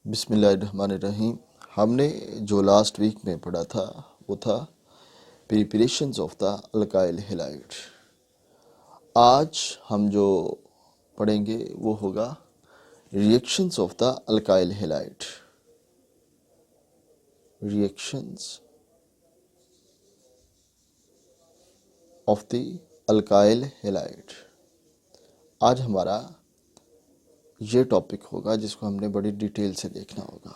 बिस्मिल्लाहिर्रहमानिर्रहीम। हमने जो लास्ट वीक में पढ़ा था वो था preparations of the alkyl halide. आज हम जो पढ़ेंगे वो होगा reactions of the alkyl halide. Reactions of the alkyl halide आज हमारा ये टॉपिक होगा जिसको हमने बड़ी डिटेल से देखना होगा।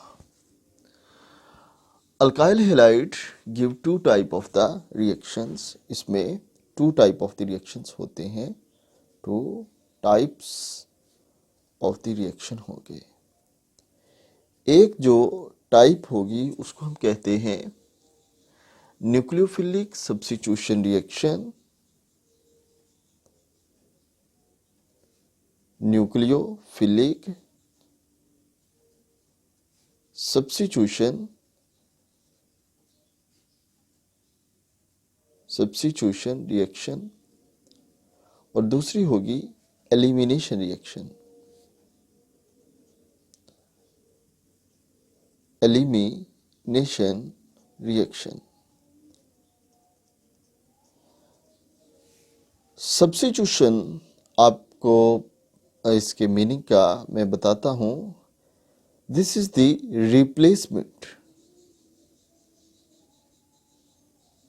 Alkyl halide give two type of the reactions. इसमें two type of the reactions होते हैं, two types of the reaction होंगे। एक जो टाइप होगी उसको हम कहते हैं nucleophilic substitution reaction. Nucleophilic substitution reaction, और दूसरी होगी elimination reaction. Elimination reaction. Substitution आपको इसके मीनिंग का मैं बताता हूं। This is the replacement.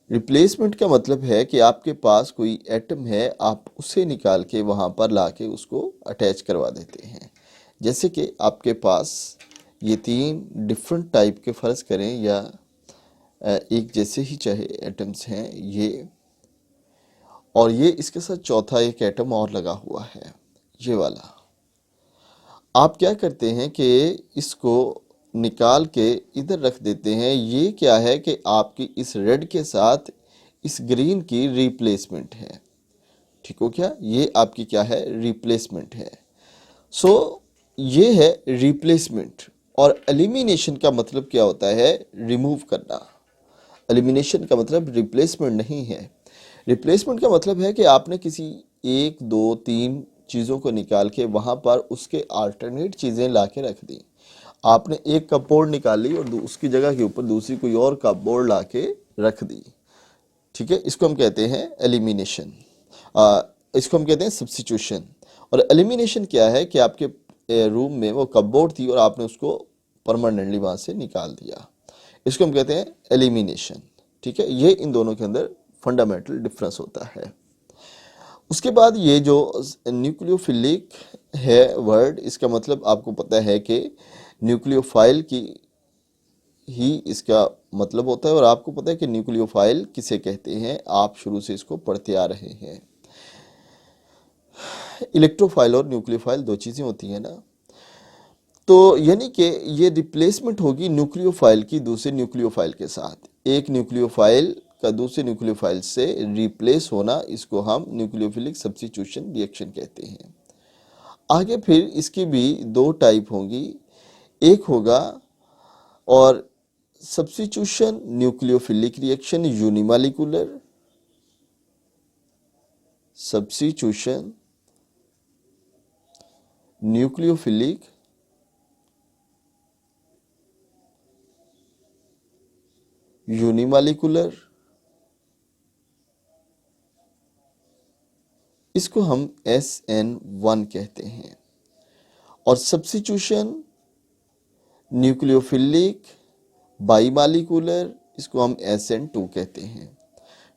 Replacement का मतलब है कि आपके पास कोई एटम है, आप उसे निकाल के वहां पर लाके उसको अटैच करवा देते हैं। जैसे कि आपके पास ये तीन डिफरेंट टाइप के, फर्ज करें या एक जैसे ही चाहे एटम्स हैं ये, और ये इसके साथ चौथा एक एटम और लगा हुआ है, ये वाला। आप क्या करते हैं कि इसको निकाल के इधर रख देते हैं। ये क्या है कि आपकी इस रेड के साथ इस ग्रीन की रिप्लेसमेंट है। ठीक हो क्या? ये आपकी क्या है? रिप्लेसमेंट है। सो ये है रिप्लेसमेंट। और एलिमिनेशन का मतलब क्या होता है? रिमूव करना। एलिमिनेशन का मतलब रिप्लेसमेंट नहीं है। रिप्लेसमेंट का मतलब है कि आपने किसी एक दो तीन चीज़ों को निकाल के वहाँ पर उसके अल्टरनेट चीज़ें ला के रख दी। आपने एक कपबोर्ड निकाल ली और उसकी जगह के ऊपर दूसरी कोई और कपबोर्ड ला के रख दी। ठीक है, इसको हम कहते हैं एलिमिनेशन। इसको हम कहते हैं सब्स्टिट्यूशन। और एलिमिनेशन क्या है कि आपके रूम में वो कपबोर्ड थी और आपने उसको परमानेंटली वहाँ से निकाल दिया। इसको हम कहते हैं एलिमिनेशन। ठीक है, ये इन दोनों के अंदर फंडामेंटल डिफरेंस होता है। उसके बाद ये जो न्यूक्लियोफिलिक है वर्ड, इसका मतलब आपको पता है कि न्यूक्लियोफाइल की ही इसका मतलब होता है। और आपको पता है कि न्यूक्लियोफाइल किसे कहते हैं, आप शुरू से इसको पढ़ते आ रहे हैं। इलेक्ट्रोफाइल और न्यूक्लियोफाइल दो चीज़ें होती हैं ना। तो यानी कि ये रिप्लेसमेंट होगी न्यूक्लियोफाइल की दूसरे न्यूक्लियोफाइल के साथ। एक न्यूक्लियोफाइल का दूसरे न्यूक्लियोफाइल से रिप्लेस होना, इसको हम न्यूक्लियोफिलिक सब्स्टिट्यूशन रिएक्शन कहते हैं। आगे फिर इसकी भी दो टाइप होंगी। एक होगा और substitution nucleophilic reaction unimolecular. Substitution nucleophilic unimolecular, इसको हम SN1 कहते हैं। और सब्स्टिट्यूशन न्यूक्लियोफिलिक बाईमॉलिक्यूलर, इसको हम SN2 कहते हैं।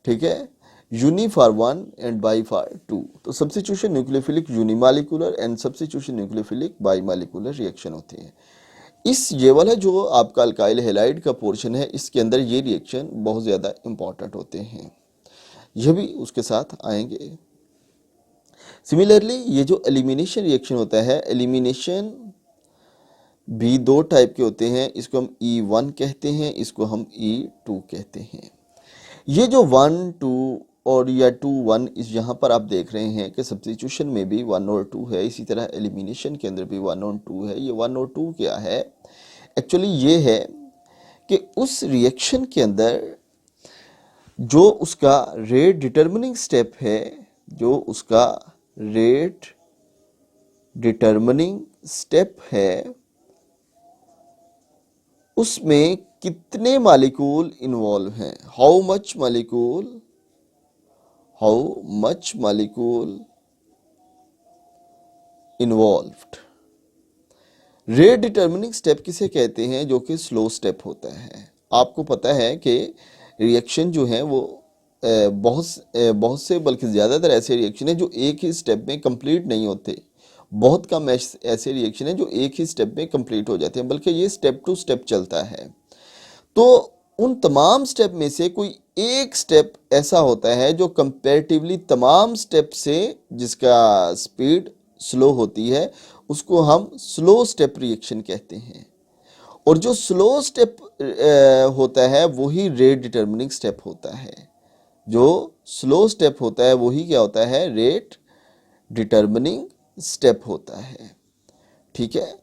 ठीक है, uni for one and bi for two. तो substitution nucleophilic unimolecular and substitution nucleophilic bimolecular reaction होती है। ये वाला जो आपका अल्काइल हैलाइड का पोर्शन है, इसके अंदर ये रिएक्शन बहुत ज़्यादा इंपॉर्टेंट होते हैं, यह भी उसके साथ आएंगे। सिमिलरली ये जो एलिमिनेशन रिएक्शन होता है, एलिमिनेशन भी दो टाइप के होते हैं। इसको हम E1 कहते हैं, इसको हम E2 कहते हैं। ये जो 1 2 और या 2 1 इस यहाँ पर आप देख रहे हैं कि सब्स्टिट्यूशन में भी 1 और 2 है, इसी तरह एलिमिनेशन के अंदर भी 1 और 2 है। ये 1 और 2 क्या है? एक्चुअली ये है कि उस रिएक्शन के अंदर जो उसका रेट डिटर्मिनिंग स्टेप है, जो उसका रेट डिटर्मिनिंग स्टेप है, उसमें कितने मॉलिक्यूल इन्वॉल्व हैं, how much molecule involved. Rate determining step किसे कहते हैं, जो कि स्लो स्टेप होता है। आपको पता है कि रिएक्शन जो है वो बहुत से बल्कि ज़्यादातर ऐसे रिएक्शन है जो एक ही स्टेप में कंप्लीट नहीं होते। बहुत कम ऐसे रिएक्शन है जो एक ही स्टेप में कंप्लीट हो जाते हैं, बल्कि ये स्टेप टू स्टेप चलता है। तो उन तमाम स्टेप में से कोई एक स्टेप ऐसा होता है जो कंपैरेटिवली तमाम स्टेप से जिसका स्पीड स्लो होती है, उसको हम स्लो स्टेप रिएक्शन कहते हैं। और जो स्लो स्टेप होता है वही रेट डिटर्मिनिंग स्टेप होता है। जो स्लो स्टेप होता है वही क्या होता है, रेट डिटर्मिनिंग स्टेप होता है। ठीक है,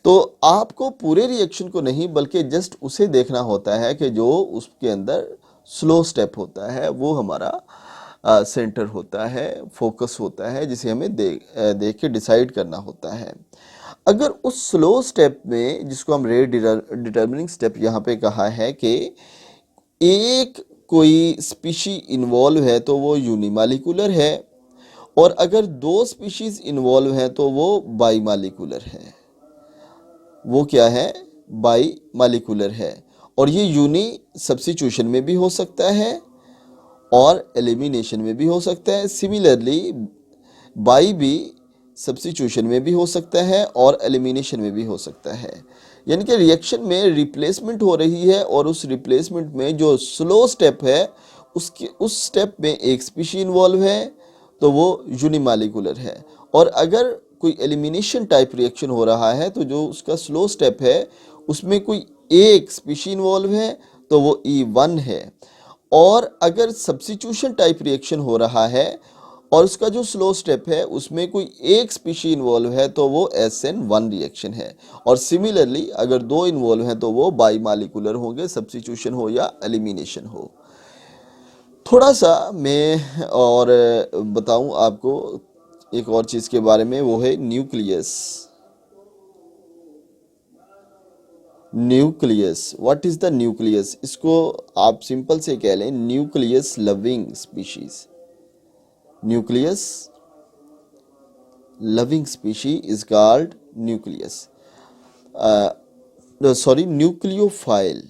तो आपको पूरे रिएक्शन को नहीं बल्कि जस्ट उसे देखना होता है कि जो उसके अंदर स्लो स्टेप होता है वो हमारा सेंटर होता है, फोकस होता है, जिसे हमें देख के डिसाइड करना होता है। अगर उस स्लो स्टेप में, जिसको हम रेट डिटर्मिनिंग स्टेप यहाँ पे कहा है, कि एक कोई स्पीशी इन्वॉल्व है तो वो यूनिमॉलिक्यूलर है, और अगर दो स्पीशीज इन्वॉल्व हैं तो वो बाईमॉलिक्यूलर है। वो क्या है, बाईमॉलिक्यूलर है। और ये यूनि सब्स्टिट्यूशन में भी हो सकता है और एलिमिनेशन में भी हो सकता है। सिमिलरली बाई भी सब्स्टिट्यूशन में भी हो सकता है और एलिमिनेशन में भी हो सकता है। यानी कि रिएक्शन में रिप्लेसमेंट हो रही है, और उस रिप्लेसमेंट में जो स्लो स्टेप है उस स्टेप में एक स्पीशी इन्वॉल्व है तो वो यूनिमॉलिक्यूलर है। और अगर कोई एलिमिनेशन टाइप रिएक्शन हो रहा है तो जो उसका स्लो स्टेप है उसमें कोई एक स्पीशी इन्वॉल्व है तो वो E1 है। और अगर सब्स्टिट्यूशन टाइप रिएक्शन हो रहा है और उसका जो स्लो स्टेप है उसमें कोई एक स्पीशी इन्वॉल्व है तो वो SN1 रिएक्शन है। और सिमिलरली अगर दो इन्वॉल्व हैं तो वो बाईमॉलिक्यूलर होंगे, सब्स्टिट्यूशन हो या एलिमिनेशन हो। थोड़ा सा मैं और बताऊं आपको एक और चीज़ के बारे में, वो है nucleus. What is the nucleus? इसको आप सिंपल से कह लें nucleus loving species. Nucleus loving species is called nucleus, sorry nucleophile.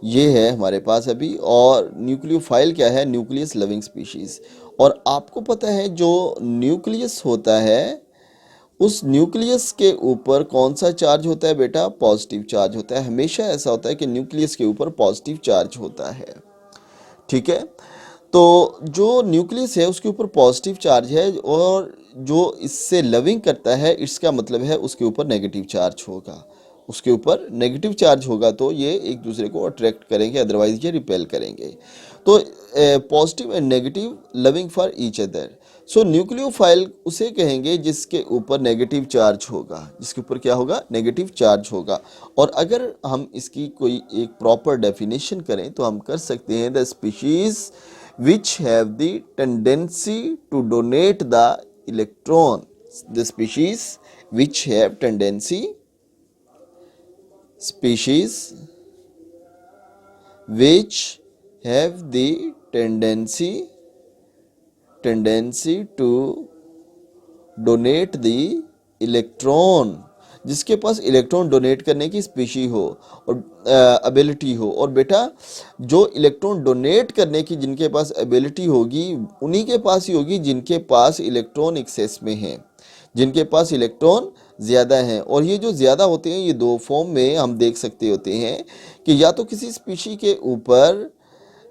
ये है हमारे पास अभी। और न्यूक्लियोफाइल क्या है, न्यूक्लियस लविंग स्पीशीज। और आपको पता है जो न्यूक्लियस होता है उस न्यूक्लियस के ऊपर कौन सा चार्ज होता है बेटा, पॉजिटिव चार्ज होता है। हमेशा ऐसा होता है कि न्यूक्लियस के ऊपर पॉजिटिव चार्ज होता है। ठीक है, तो जो न्यूक्लियस है उसके ऊपर पॉजिटिव चार्ज है, और जो इससे लविंग करता है इसका मतलब है उसके ऊपर नेगेटिव चार्ज होगा। उसके ऊपर नेगेटिव चार्ज होगा तो ये एक दूसरे को अट्रैक्ट करेंगे, अदरवाइज ये रिपेल करेंगे। तो positive and negative loving for each other. So nucleophile उसे कहेंगे जिसके ऊपर नेगेटिव चार्ज होगा, जिसके ऊपर क्या होगा, नेगेटिव चार्ज होगा। और अगर हम इसकी कोई एक प्रॉपर डेफिनेशन करें तो हम कर सकते हैं the species which have the tendency to donate the electron, the species which have tendency to donate the electron, जिसके पास इलेक्ट्रॉन डोनेट करने की स्पीशी हो और एबिलिटी हो। और बेटा जो इलेक्ट्रॉन डोनेट करने की जिनके पास एबिलिटी होगी उन्हीं के पास ही होगी जिनके पास इलेक्ट्रॉन एक्सेस में है, जिनके पास इलेक्ट्रॉन ज़्यादा हैं। और ये जो ज़्यादा होते हैं ये दो फॉर्म में हम देख सकते होते हैं कि या तो किसी स्पीशी के ऊपर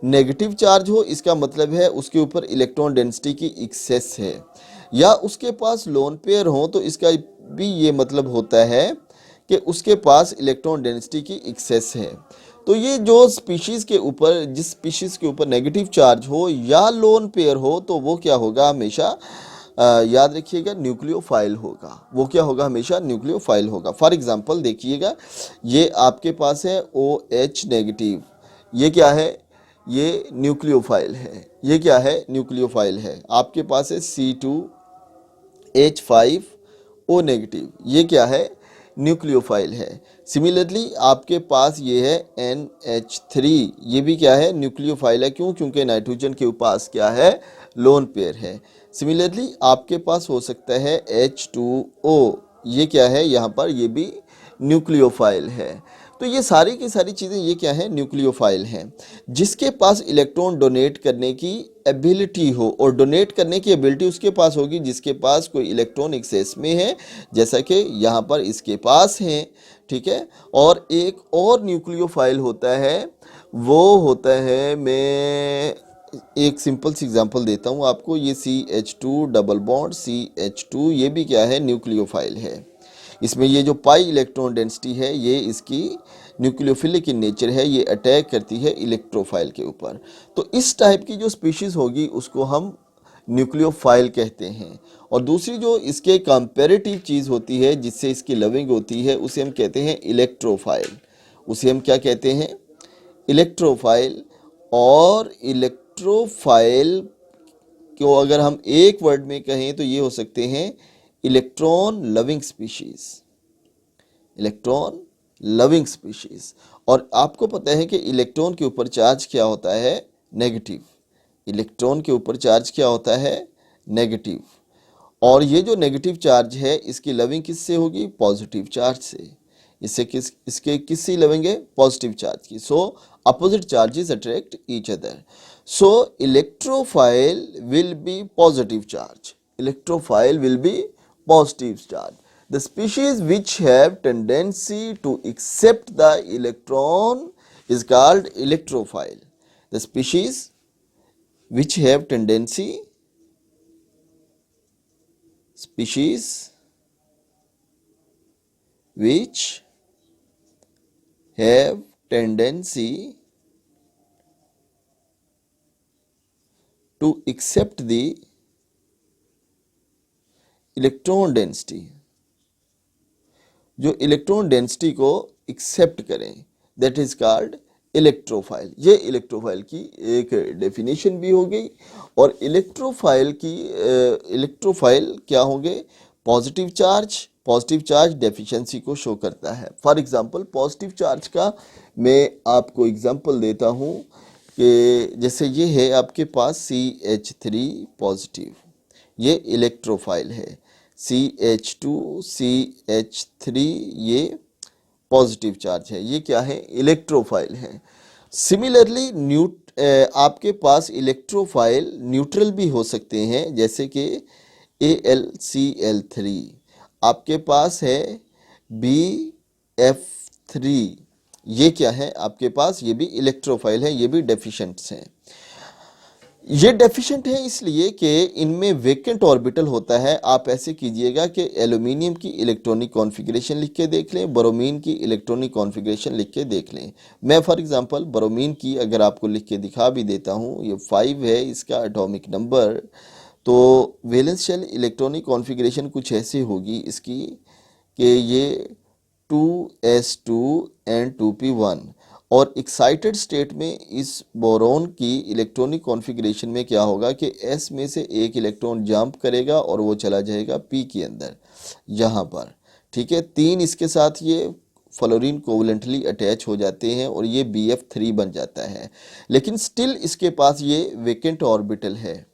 नेगेटिव चार्ज हो, इसका मतलब है उसके ऊपर इलेक्ट्रॉन डेंसिटी की एक्सेस है, या उसके पास लोन पेयर हो तो इसका भी ये मतलब होता है कि उसके पास इलेक्ट्रॉन डेंसिटी की एक्सेस है। तो ये जो स्पीशीज़ के ऊपर, जिस स्पीशीज़ के ऊपर नेगेटिव चार्ज हो या लोन पेयर हो तो वो क्या होगा, हमेशा याद रखिएगा न्यूक्लियोफाइल होगा। वो क्या होगा, हमेशा न्यूक्लियोफाइल होगा। फॉर एग्जांपल देखिएगा, ये आपके पास है OH नेगेटिव, ये क्या है, ये न्यूक्लियोफाइल है। ये क्या है, न्यूक्लियोफाइल है। आपके पास है C2H5 O नेगेटिव, ये क्या है, न्यूक्लियोफाइल है। सिमिलरली आपके पास ये है NH3, ये भी क्या है, न्यूक्लियोफाइल है। क्यों? क्योंकि नाइट्रोजन के पास क्या है, लोन पेयर है। सिमिलरली आपके पास हो सकता है H2O, ये क्या है यहाँ पर, ये भी न्यूक्लियोफाइल है। तो ये सारी की सारी चीज़ें ये क्या है, न्यूक्लियोफाइल हैं। जिसके पास इलेक्ट्रॉन डोनेट करने की एबिलिटी हो, और डोनेट करने की एबिलिटी उसके पास होगी जिसके पास कोई इलेक्ट्रॉन एक्सेस में है, जैसा कि यहाँ पर इसके पास है, ठीक है। और एक और न्यूक्लियोफाइल होता है, वो होता है, मैं एक सिंपल सी एग्जांपल देता हूँ आपको, ये CH2 डबल बॉन्ड CH2, ये भी क्या है, न्यूक्लियोफाइल है। इसमें ये जो पाई इलेक्ट्रॉन डेंसिटी है, ये इसकी न्यूक्लियोफिलिक इन नेचर है, ये अटैक करती है इलेक्ट्रोफाइल के ऊपर। तो इस टाइप की जो स्पीशीज़ होगी उसको हम न्यूक्लियोफाइल कहते हैं। और दूसरी जो इसके कंपैरेटिव चीज़ होती है जिससे इसकी लविंग होती है, उसे हम कहते हैं इलेक्ट्रोफाइल। उसे हम क्या कहते हैं, इलेक्ट्रोफाइल। और इलेक्ट्रोफाइल को अगर हम एक वर्ड में कहें तो ये हो सकते हैं electron loving species, electron loving species. और आपको पता है कि इलेक्ट्रॉन के ऊपर चार्ज क्या होता है, नेगेटिव। इलेक्ट्रॉन के ऊपर चार्ज क्या होता है, नेगेटिव। और ये जो नेगेटिव चार्ज है इसकी लविंग किससे होगी, पॉजिटिव चार्ज से। इसके किससे लविंग है, पॉजिटिव चार्ज की। सो opposite charges attract each other. So electrophile will be positive charge, electrophile will be positive charge. The species which have tendency to accept the electron is called electrophile. The species which have tendency to accept the electron density, जो electron density को accept करें, that is called electrophile. ये electrophile की एक definition भी हो गई। और इलेक्ट्रोफाइल क्या होंगे, पॉजिटिव चार्ज डेफिशिएंसी को शो करता है। फॉर एग्जांपल पॉजिटिव चार्ज का मैं आपको एग्जांपल देता हूँ कि जैसे ये है आपके पास CH3 पॉजिटिव, ये इलेक्ट्रोफाइल है। CH2 CH3 ये पॉजिटिव चार्ज है, ये क्या है, इलेक्ट्रोफाइल है। सिमिलरली आपके पास इलेक्ट्रोफाइल न्यूट्रल भी हो सकते हैं, जैसे कि AlCl3 आपके पास है BF3, ये क्या है आपके पास, ये भी इलेक्ट्रोफाइल है, ये भी डेफिशिएंट्स हैं। ये डेफिशिएंट है इसलिए कि इनमें वेकेंट ऑर्बिटल होता है। आप ऐसे कीजिएगा कि एल्यूमिनियम की इलेक्ट्रॉनिक कॉन्फ़िगरेशन लिख के देख लें, ब्रोमीन की इलेक्ट्रॉनिक कॉन्फ़िगरेशन लिख के देख लें। मैं फॉर एग्जांपल ब्रोमीन की अगर आपको लिख के दिखा भी देता हूँ, ये 5 है इसका एटॉमिक नंबर। तो वैलेंस शेल इलेक्ट्रॉनिक कॉन्फ़िगरेशन कुछ ऐसी होगी इसकी कि ये 2s2 and 2p1। और एक्साइटेड स्टेट में इस बोरोन की इलेक्ट्रॉनिक कॉन्फ़िगरेशन में क्या होगा कि S में से एक इलेक्ट्रॉन जंप करेगा और वो चला जाएगा P के अंदर, यहाँ पर, ठीक है। 3 इसके साथ ये फ्लोरीन कोवलेंटली अटैच हो जाते हैं और ये BF3 बन जाता है। लेकिन स्टिल इसके पास ये वेकेंट ऑर्बिटल है,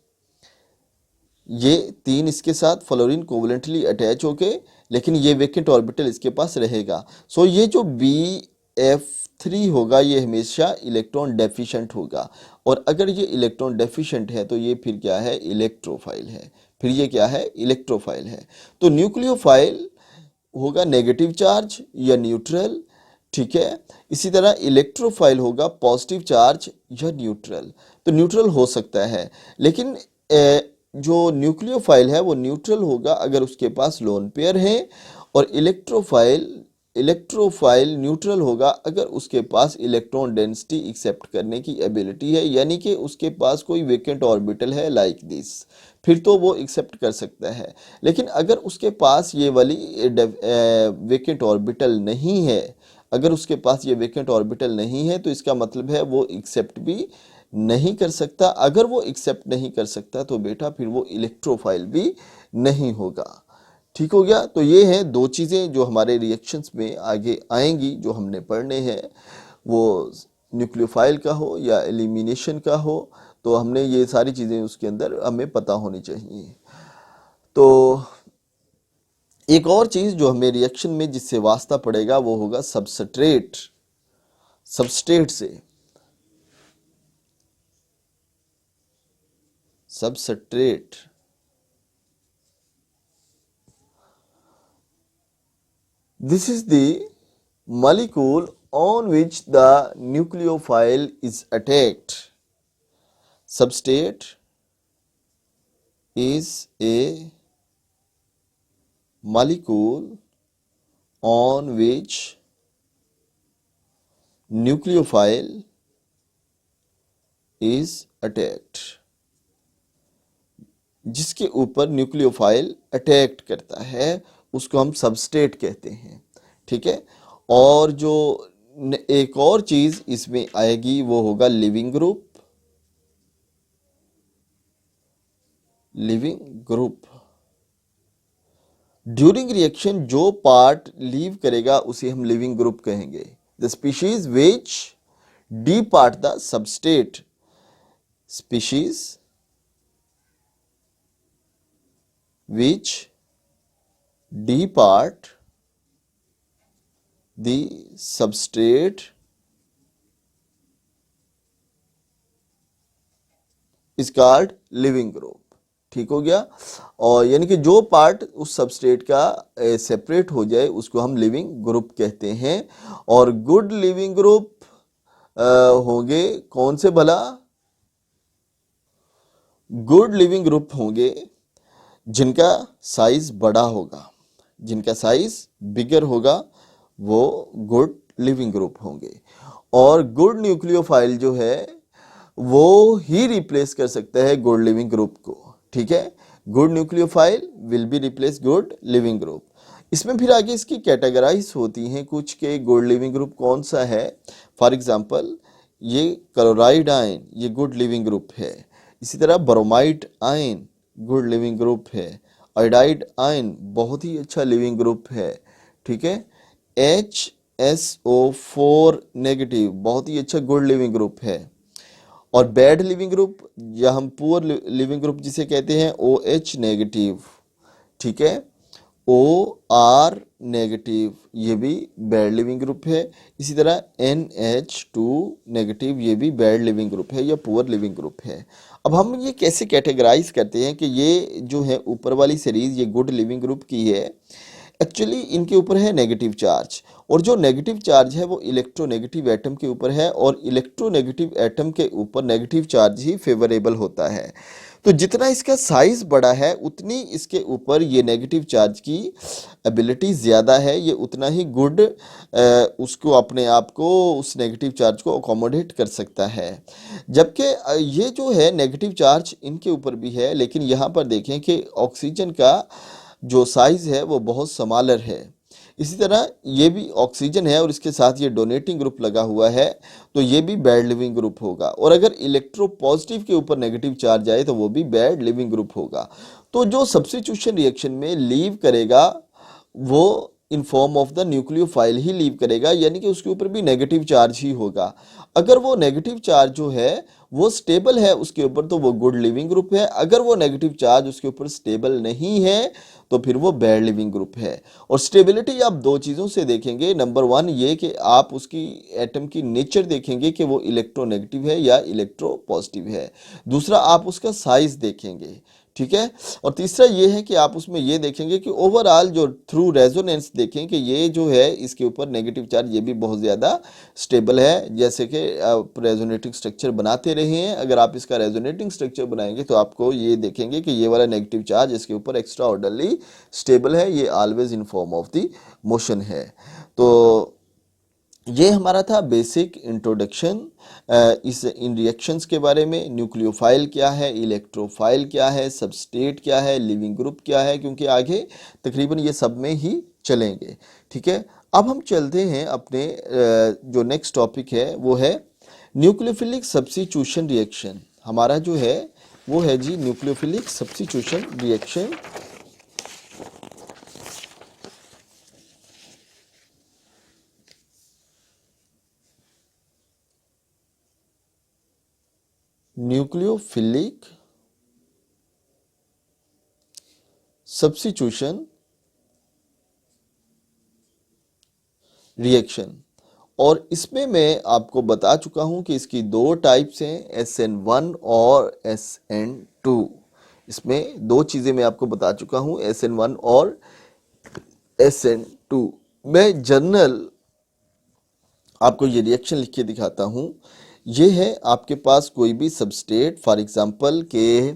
ये 3 इसके साथ फ्लोरीन कोवलेंटली अटैच होके, लेकिन ये वेकेंट ऑर्बिटल इसके पास रहेगा। सो ये जो BF3 होगा ये हमेशा इलेक्ट्रॉन डेफिशिएंट होगा। और अगर ये इलेक्ट्रॉन डेफिशिएंट है तो ये फिर क्या है, इलेक्ट्रोफाइल है। फिर ये क्या है, इलेक्ट्रोफाइल है। तो न्यूक्लियोफाइल होगा नेगेटिव चार्ज या न्यूट्रल, ठीक है। इसी तरह इलेक्ट्रोफाइल होगा पॉजिटिव चार्ज या न्यूट्रल। तो न्यूट्रल हो सकता है, लेकिन जो न्यूक्लियोफाइल है वो न्यूट्रल होगा अगर उसके पास लोन पेयर है। और इलेक्ट्रोफाइल न्यूट्रल होगा अगर उसके पास इलेक्ट्रॉन डेंसिटी एक्सेप्ट करने की एबिलिटी है, यानी कि उसके पास कोई वेकेंट ऑर्बिटल है लाइक दिस, फिर तो वो एक्सेप्ट कर सकता है। लेकिन अगर उसके पास ये वाली वेकेंट ऑर्बिटल नहीं है, अगर उसके पास ये वेकेंट ऑर्बिटल नहीं है तो इसका मतलब है वो एक्सेप्ट भी नहीं कर सकता। अगर वो एक्सेप्ट नहीं कर सकता तो बेटा फिर वो इलेक्ट्रोफाइल भी नहीं होगा, ठीक हो गया। तो ये हैं दो चीज़ें जो हमारे रिएक्शंस में आगे आएंगी, जो हमने पढ़ने हैं, वो न्यूक्लियोफाइल का हो या एलिमिनेशन का हो, तो हमने ये सारी चीज़ें उसके अंदर हमें पता होनी चाहिए। तो एक और चीज़ जो हमें रिएक्शन में जिससे वास्ता पड़ेगा वो होगा सबस्ट्रेट, सबस्ट्रेट से, substrate. This is the molecule on which the nucleophile is attacked. Substrate is a molecule on which nucleophile is attacked. जिसके ऊपर न्यूक्लियोफाइल अटैक करता है उसको हम सबस्ट्रेट कहते हैं। ठीक है। और जो एक और चीज इसमें आएगी वो होगा leaving group, leaving group. During reaction जो पार्ट लीव करेगा उसे हम लिविंग ग्रुप कहेंगे। The species which depart the substrate, species which depart the substrate is called living group। ठीक हो गया। और यानी कि जो पार्ट उस सबस्ट्रेट का सेपरेट हो जाए उसको हम लिविंग ग्रुप कहते हैं। और गुड लिविंग ग्रुप होंगे कौन से भला? गुड लिविंग ग्रुप होंगे जिनका साइज बड़ा होगा, जिनका साइज बिगर होगा, वो गुड लिविंग ग्रुप होंगे। और गुड न्यूक्लियोफाइल जो है वो ही रिप्लेस कर सकता है गुड लिविंग ग्रुप को। ठीक है। Good nucleophile will be replace good leaving group. इसमें फिर आगे इसकी कैटेगराइज होती हैं कुछ के गुड लिविंग ग्रुप कौन सा है। फॉर एग्जांपल ये क्लोराइड आयन ये गुड लिविंग ग्रुप है। इसी तरह bromide ion good leaving group है। आयोडाइड आयन बहुत ही अच्छा लिविंग ग्रुप है। ठीक है। HSO4 नेगेटिव बहुत ही अच्छा गुड लिविंग ग्रुप है। और बैड लिविंग ग्रुप या हम पुअर लिविंग ग्रुप जिसे कहते हैं OH नेगेटिव। ठीक है। OR नेगेटिव ये भी बैड लिविंग ग्रुप है। इसी तरह NH2 नेगेटिव ये भी बैड लिविंग ग्रुप है या पुअर लिविंग ग्रुप है। अब हम ये कैसे कैटेगराइज करते हैं कि ये जो है ऊपर वाली सीरीज ये गुड लिविंग ग्रुप की है। एक्चुअली इनके ऊपर है नेगेटिव चार्ज, और जो नेगेटिव चार्ज है वो इलेक्ट्रोनेगेटिव एटम के ऊपर है, और इलेक्ट्रोनेगेटिव एटम के ऊपर नेगेटिव चार्ज ही फेवरेबल होता है। तो जितना इसका साइज बड़ा है उतनी इसके ऊपर ये नेगेटिव चार्ज की एबिलिटी ज़्यादा है, ये उतना ही गुड उसको अपने आप को उस नेगेटिव चार्ज को अकोमोडेट कर सकता है। जबकि ये जो है नेगेटिव चार्ज इनके ऊपर भी है, लेकिन यहाँ पर देखें कि ऑक्सीजन का जो साइज है वो बहुत स्मॉलर है। इसी तरह ये भी ऑक्सीजन है और इसके साथ ये डोनेटिंग ग्रुप लगा हुआ है, तो ये भी बैड लिविंग ग्रुप होगा। और अगर इलेक्ट्रो पॉजिटिव के ऊपर नेगेटिव चार्ज आए तो वो भी बैड लिविंग ग्रुप होगा। तो जो सब्स्टिट्यूशन रिएक्शन में लीव करेगा वो in form of the nucleophile he leave करेगा, यानी कि उसके ऊपर भी नेगेटिव चार्ज ही होगा। अगर वो नेगेटिव चार्ज जो है वो स्टेबल है उसके ऊपर तो वो गुड लिविंग ग्रुप है। अगर वो नेगेटिव चार्ज उसके ऊपर स्टेबल नहीं है तो फिर वो बैड लिविंग ग्रुप है। और स्टेबिलिटी आप दो चीज़ों से देखेंगे। नंबर वन ये कि आप उसकी एटम की नेचर देखेंगे कि वो इलेक्ट्रोनेगेटिव है या इलेक्ट्रो पॉजिटिव है। दूसरा आप उसका साइज देखेंगे। ठीक है। और तीसरा ये है कि आप उसमें ये देखेंगे कि ओवरऑल जो थ्रू रेजोनेंस देखें कि ये जो है इसके ऊपर नेगेटिव चार्ज ये भी बहुत ज़्यादा स्टेबल है। जैसे कि आप रेजोनेटिंग स्ट्रक्चर बनाते रहे हैं, अगर आप इसका रेजोनेटिंग स्ट्रक्चर बनाएंगे तो आपको ये देखेंगे कि ये वाला नेगेटिव चार्ज इसके ऊपर एक्स्ट्रा ऑर्डरली स्टेबल है, ये always in form of the motion है। तो ये हमारा था बेसिक इंट्रोडक्शन इस इन रिएक्शंस के बारे में। न्यूक्लियोफाइल क्या है, इलेक्ट्रोफाइल क्या है, सबस्ट्रेट क्या है, लिविंग ग्रुप क्या है, क्योंकि आगे तकरीबन ये सब में ही चलेंगे। ठीक है। अब हम चलते हैं अपने जो नेक्स्ट टॉपिक है वो है न्यूक्लियोफिलिक सब्स्टिट्यूशन रिएक्शन। हमारा जो है वो है जी nucleophilic substitution reaction. Nucleophilic substitution reaction. और इसमें मैं आपको बता चुका हूं कि इसकी दो टाइप्स हैं, SN1 और SN2। इसमें दो चीजें मैं आपको बता चुका हूं, SN1 और SN2। मैं जर्नल आपको ये रिएक्शन लिख के दिखाता हूं। ये है आपके पास कोई भी सबस्ट्रेट, फॉर एग्जांपल के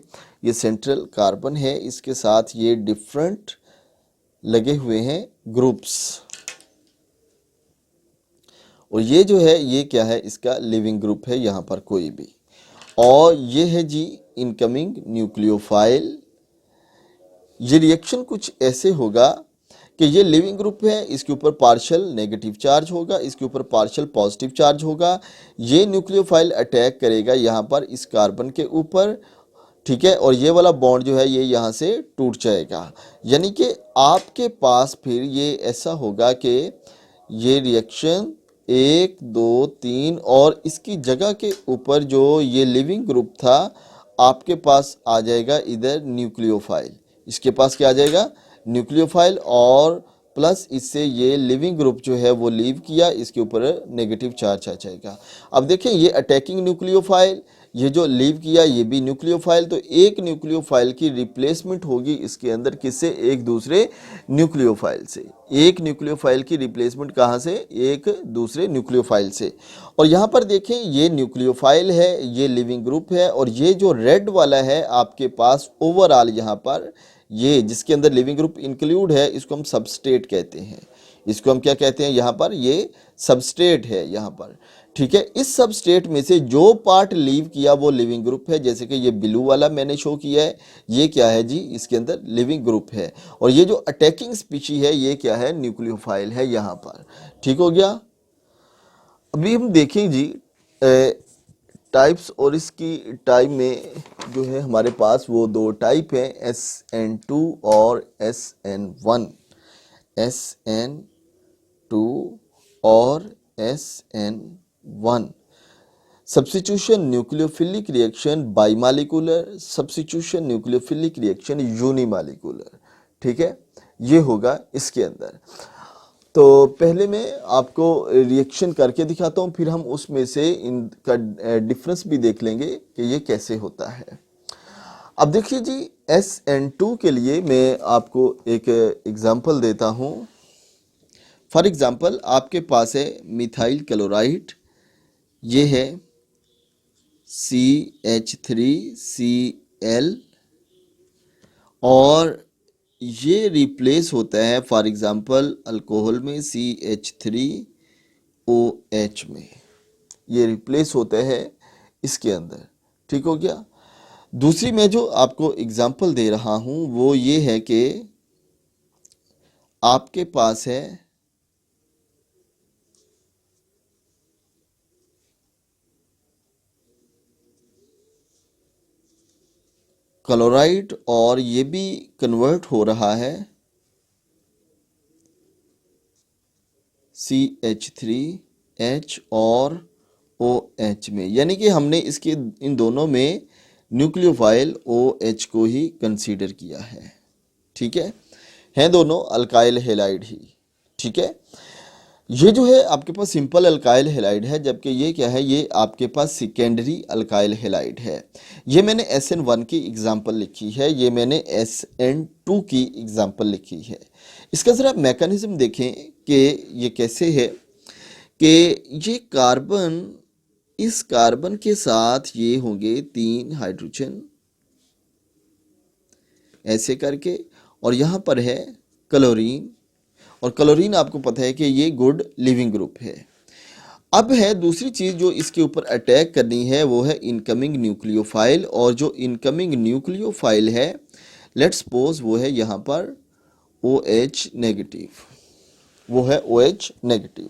ये सेंट्रल कार्बन है, इसके साथ ये डिफरेंट लगे हुए हैं ग्रुप्स, और ये जो है ये क्या है, इसका लिविंग ग्रुप है यहाँ पर कोई भी। और ये है जी इनकमिंग न्यूक्लियोफाइल। ये रिएक्शन कुछ ऐसे होगा कि ये लिविंग ग्रुप है, इसके ऊपर पार्शियल नेगेटिव चार्ज होगा, इसके ऊपर पार्शियल पॉजिटिव चार्ज होगा। ये न्यूक्लियोफाइल अटैक करेगा यहाँ पर इस कार्बन के ऊपर, ठीक है, और ये वाला बॉन्ड जो है ये यहाँ से टूट जाएगा। यानी कि आपके पास फिर ये ऐसा होगा कि ये रिएक्शन 1 2 3 और इसकी जगह के ऊपर जो ये लिविंग ग्रुप था आपके पास आ जाएगा इधर न्यूक्लियोफाइल। इसके पास क्या आ जाएगा, न्यूक्लियोफाइल, और प्लस इससे ये लिविंग ग्रुप जो है वो लीव किया, इसके ऊपर नेगेटिव चार्ज आ जाएगा। अब देखें ये अटैकिंग न्यूक्लियोफाइल, ये जो लीव किया ये भी न्यूक्लियोफाइल, तो एक न्यूक्लियोफाइल की रिप्लेसमेंट होगी इसके अंदर किससे, एक दूसरे न्यूक्लियोफाइल से। एक न्यूक्लियोफाइल की रिप्लेसमेंट कहाँ से, एक दूसरे न्यूक्लियोफाइल से। और यहाँ पर देखें ये न्यूक्लियोफाइल है, ये लिविंग ग्रुप है, और ये जो रेड वाला है आपके पास ओवरऑल यहाँ पर ये जिसके अंदर लिविंग ग्रुप इंक्लूड है, इसको हम सबस्ट्रेट कहते हैं। इसको हम क्या कहते हैं, यहाँ पर ये सबस्ट्रेट है यहाँ पर, ठीक है। इस सबस्ट्रेट में से जो पार्ट लीव किया वो लिविंग ग्रुप है, जैसे कि ये ब्लू वाला मैंने शो किया है, ये क्या है जी, इसके अंदर लिविंग ग्रुप है। और ये जो अटैकिंग स्पीशी है ये क्या है, न्यूक्लियोफाइल है यहाँ पर, ठीक हो गया। अभी हम देखें जी टाइप्स, और इसकी टाइप में जो है हमारे पास वो दो टाइप हैं, SN2 और SN1। SN2 और SN1 substitution nucleophilic reaction bimolecular, substitution nucleophilic reaction unimolecular, ठीक है, ये होगा इसके अंदर। तो पहले मैं आपको रिएक्शन करके दिखाता हूँ, फिर हम उसमें से इनका डिफरेंस भी देख लेंगे कि ये कैसे होता है। अब देखिए जी SN2 के लिए मैं आपको एक एग्जांपल देता हूँ। फॉर एग्जांपल आपके पास है मिथाइल क्लोराइड, ये है CH3Cl, और ये रिप्लेस होता है फॉर एग्जांपल अल्कोहल में CH3OH में, ये रिप्लेस होता है इसके अंदर, ठीक हो गया। दूसरी मैं जो आपको एग्जांपल दे रहा हूं वो ये है कि आपके पास है क्लोराइड, और ये भी कन्वर्ट हो रहा है CH3H और OH में, यानी कि हमने इसके इन दोनों में न्यूक्लियोफाइल OH को ही कंसीडर किया है, ठीक है, हैं दोनों अल्काइल हैलाइड ही, ठीक है। ये जो है आपके पास सिंपल अल्काइल हैलाइड है, जबकि ये क्या है, ये आपके पास सेकेंडरी अल्काइल हैलाइड है। ये मैंने SN1 की एग्जांपल लिखी है, ये मैंने SN2 की एग्जांपल लिखी है। इसका ज़रा मैकेनिज्म देखें कि ये कैसे है, कि ये कार्बन, इस कार्बन के साथ ये होंगे 3 हाइड्रोजन ऐसे करके, और यहाँ पर है क्लोरीन, और क्लोरीन आपको पता है कि ये गुड लिविंग ग्रुप है। अब है दूसरी चीज़ जो इसके ऊपर अटैक करनी है, वो है इनकमिंग न्यूक्लियोफाइल, और जो इनकमिंग न्यूक्लियोफाइल है लेट्स सपोज वो है यहाँ पर OH नेगेटिव, वो है OH नेगेटिव।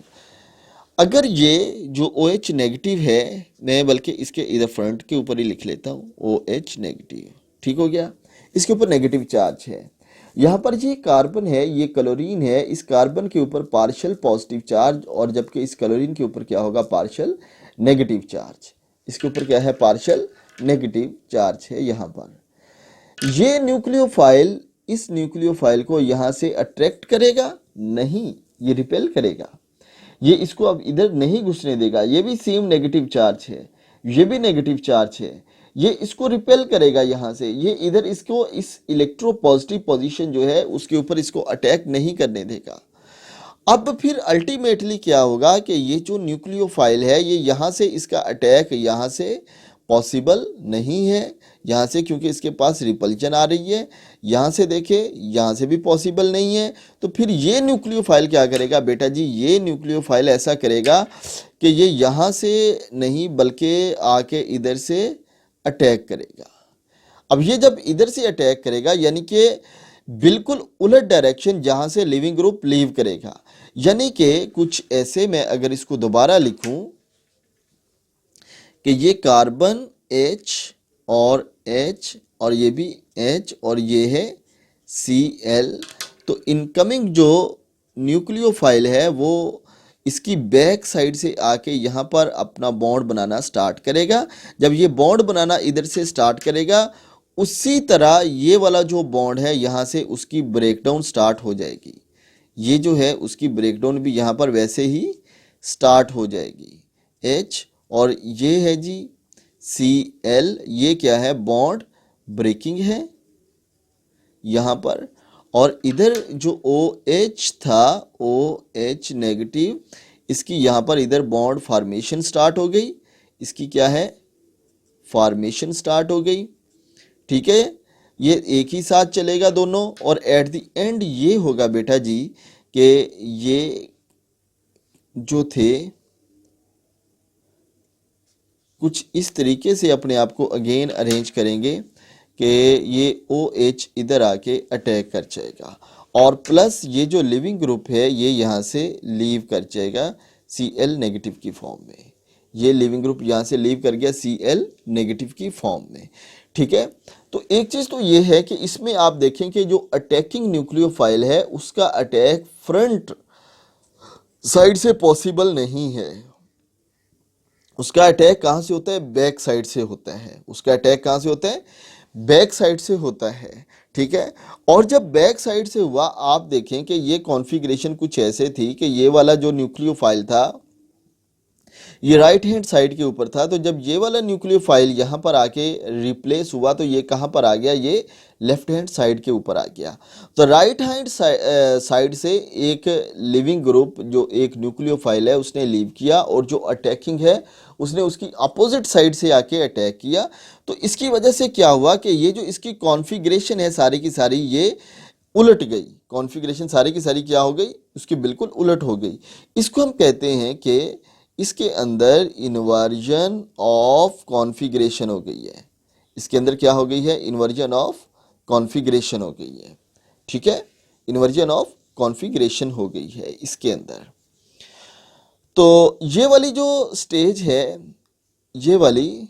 अगर ये जो OH नेगेटिव है, मैं बल्कि इसके इधर फ्रंट के ऊपर ही लिख लेता हूँ OH नेगेटिव, ठीक हो गया, इसके ऊपर नेगेटिव चार्ज है। यहाँ पर ये कार्बन है, ये क्लोरीन है, इस कार्बन के ऊपर पार्शियल पॉजिटिव चार्ज, और जबकि इस क्लोरीन के ऊपर क्या होगा, पार्शियल नेगेटिव चार्ज। इसके ऊपर क्या है, पार्शियल नेगेटिव चार्ज है यहाँ पर। ये न्यूक्लियोफाइल इस न्यूक्लियोफाइल को यहाँ से अट्रैक्ट करेगा नहीं, ये रिपेल करेगा। ये इसको अब इधर नहीं घुसने देगा, ये भी सेम नेगेटिव चार्ज है, ये भी नेगेटिव चार्ज है, ये इसको रिपेल करेगा यहाँ से, ये इधर इसको इस इलेक्ट्रोपॉजिटिव पोजीशन जो है उसके ऊपर इसको अटैक नहीं करने देगा। अब फिर अल्टीमेटली क्या होगा कि ये जो न्यूक्लियोफाइल है ये यहाँ से इसका अटैक यहाँ से पॉसिबल नहीं है, यहाँ से क्योंकि इसके पास रिपल्जन आ रही है, यहाँ से देखें यहाँ से भी पॉसिबल नहीं है। तो फिर ये न्यूक्लियोफाइल क्या करेगा बेटा जी, ये न्यूक्लियोफाइल ऐसा करेगा कि ये यहाँ से नहीं बल्कि आके इधर से अटैक करेगा। अब ये जब इधर से अटैक करेगा यानी कि बिल्कुल उलट डायरेक्शन जहाँ से लिविंग ग्रुप लीव करेगा, यानी कि कुछ ऐसे मैं अगर इसको दोबारा लिखूं कि ये कार्बन H और ये भी H और ये है Cl, तो इनकमिंग जो न्यूक्लियोफाइल है वो इसकी बैक साइड से आके यहाँ पर अपना बॉन्ड बनाना स्टार्ट करेगा। जब ये बॉन्ड बनाना इधर से स्टार्ट करेगा उसी तरह ये वाला जो बॉन्ड है यहाँ से उसकी ब्रेकडाउन स्टार्ट हो जाएगी। ये जो है उसकी ब्रेकडाउन भी यहाँ पर वैसे ही स्टार्ट हो जाएगी। H और ये है जी Cl, ये क्या है, बॉन्ड ब्रेकिंग है यहाँ पर। और इधर जो OH था, OH नेगेटिव, इसकी यहाँ पर इधर बॉन्ड फॉर्मेशन स्टार्ट हो गई, इसकी क्या है, फॉर्मेशन स्टार्ट हो गई। ठीक है, ये एक ही साथ चलेगा दोनों। और एट द एंड ये होगा बेटा जी कि ये जो थे कुछ इस तरीके से अपने आप को अगेन अरेंज करेंगे कि ये OH इधर आके अटैक कर जाएगा और प्लस ये जो लिविंग ग्रुप है ये यहाँ से लीव कर जाएगा Cl नेगेटिव की फॉर्म में। ये लिविंग ग्रुप यहाँ से लीव कर गया Cl नेगेटिव की फॉर्म में। ठीक है, तो एक चीज़ तो ये है कि इसमें आप देखें कि जो अटैकिंग न्यूक्लियोफाइल है उसका अटैक फ्रंट साइड से पॉसिबल नहीं है। उसका अटैक कहाँ से होता है, बैक साइड से होता है। उसका अटैक कहाँ से होता है, बैक साइड से होता है। ठीक है, और जब बैक साइड से हुआ आप देखें कि ये कॉन्फ़िगरेशन कुछ ऐसे थी कि ये वाला जो न्यूक्लियोफाइल था ये राइट हैंड साइड के ऊपर था। तो जब ये वाला न्यूक्लियोफाइल यहाँ पर आके रिप्लेस हुआ तो ये कहाँ पर आ गया, ये लेफ्ट हैंड साइड के ऊपर आ गया। तो राइट हैंड साइड से एक लिविंग ग्रुप जो एक न्यूक्लियोफाइल है उसने लीव किया और जो अटैकिंग है उसने उसकी अपोजिट साइड से आके अटैक किया। तो इसकी वजह से क्या हुआ कि ये जो इसकी कॉन्फ़िगरेशन है सारी की सारी ये उलट गई। कॉन्फ़िगरेशन सारी की सारी क्या हो गई, उसकी बिल्कुल उलट हो गई। इसको हम कहते हैं कि इसके अंदर इन्वर्जन ऑफ कॉन्फ़िगरेशन हो गई है। इसके अंदर क्या हो गई है, इन्वर्जन ऑफ कॉन्फ़िगरेशन हो गई है। ठीक है, इन्वर्जन ऑफ कॉन्फ़िगरेशन हो गई है इसके अंदर। तो ये वाली जो स्टेज है ये वाली,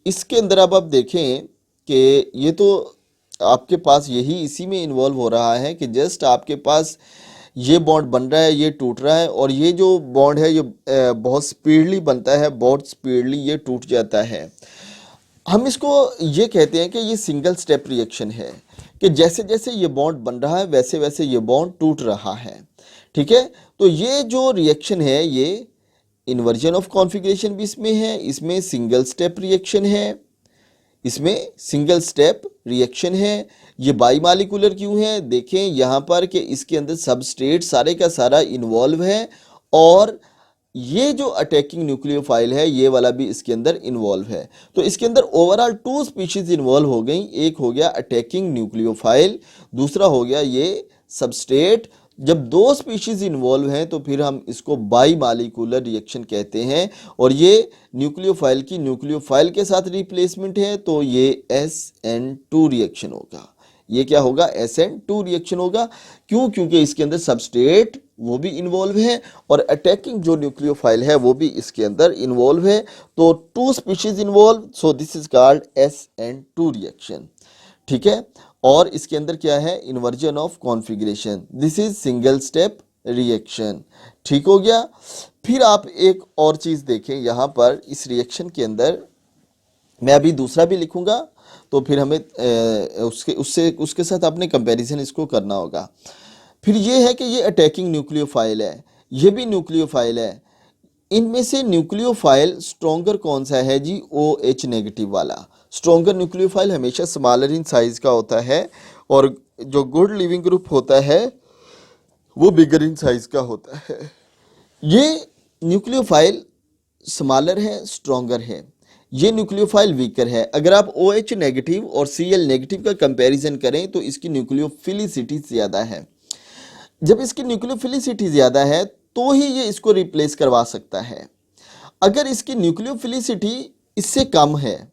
इसके अंदर अब आप देखें कि ये तो आपके पास यही इसी में इन्वॉल्व हो रहा है कि जस्ट आपके पास ये बॉन्ड बन रहा है, ये टूट रहा है और ये जो बॉन्ड है ये बहुत स्पीडली बनता है, बहुत स्पीडली ये टूट जाता है। हम इसको ये कहते हैं कि ये सिंगल स्टेप रिएक्शन है कि जैसे जैसे ये बॉन्ड बन रहा है वैसे वैसे ये बॉन्ड टूट रहा है। ठीक है, तो ये जो रिएक्शन है ये इन्वर्जन ऑफ कॉन्फ़िगरेशन भी इसमें है, इसमें सिंगल स्टेप रिएक्शन है, इसमें सिंगल स्टेप रिएक्शन है। ये बाई मालिकुलर क्यों है, देखें यहाँ पर कि इसके अंदर सबस्ट्रेट सारे का सारा इन्वॉल्व है और ये जो अटैकिंग न्यूक्लियोफाइल है ये वाला भी इसके अंदर इन्वॉल्व है। तो इसके अंदर ओवरऑल 2 स्पीशीज इन्वॉल्व हो गई। एक हो गया अटैकिंग न्यूक्लियोफाइल, दूसरा हो गया ये सबस्ट्रेट। जब 2 स्पीशीज इन्वॉल्व हैं तो फिर हम इसको बाई मालिकुलर रिएक्शन कहते हैं और ये न्यूक्लियोफाइल की न्यूक्लियोफाइल के साथ रिप्लेसमेंट है तो ये SN2 रिएक्शन होगा। ये क्या होगा, SN2 रिएक्शन होगा। क्यों, क्योंकि इसके अंदर सबस्ट्रेट वो भी इन्वॉल्व है और अटैकिंग जो न्यूक्लियोफाइल है वो भी इसके अंदर इन्वॉल्व है। तो 2 species involve, so this is called SN2 reaction. ठीक है, और इसके अंदर क्या है, inversion of configuration, this is single step reaction. ठीक हो गया। फिर आप एक और चीज़ देखें यहाँ पर इस रिएक्शन के अंदर मैं अभी दूसरा भी लिखूंगा, तो फिर हमें उसके साथ आपने कंपैरिजन इसको करना होगा। फिर ये है कि ये अटैकिंग न्यूक्लियोफाइल है, ये भी न्यूक्लियोफाइल है। इनमें से न्यूक्लियोफाइल स्ट्रॉन्गर कौन सा है जी? OH नेगेटिव वाला। स्ट्रॉन्गर न्यूक्लियोफाइल हमेशा स्मॉलर इन साइज का होता है, और जो गुड लिविंग ग्रुप होता है वो बिगर इन साइज का होता है। ये न्यूक्लियोफाइल स्मॉलर है, स्ट्रॉन्गर है। ये न्यूक्लियोफाइल वीकर है। अगर आप OH नेगेटिव और Cl नेगेटिव का कंपैरिजन करें तो इसकी न्यूक्लियोफिलिसिटी ज़्यादा है। जब इसकी न्यूक्लियोफिलिसिटी ज़्यादा है तो ही ये इसको रिप्लेस करवा सकता है। अगर इसकी न्यूक्लियोफिलिसिटी इससे कम है,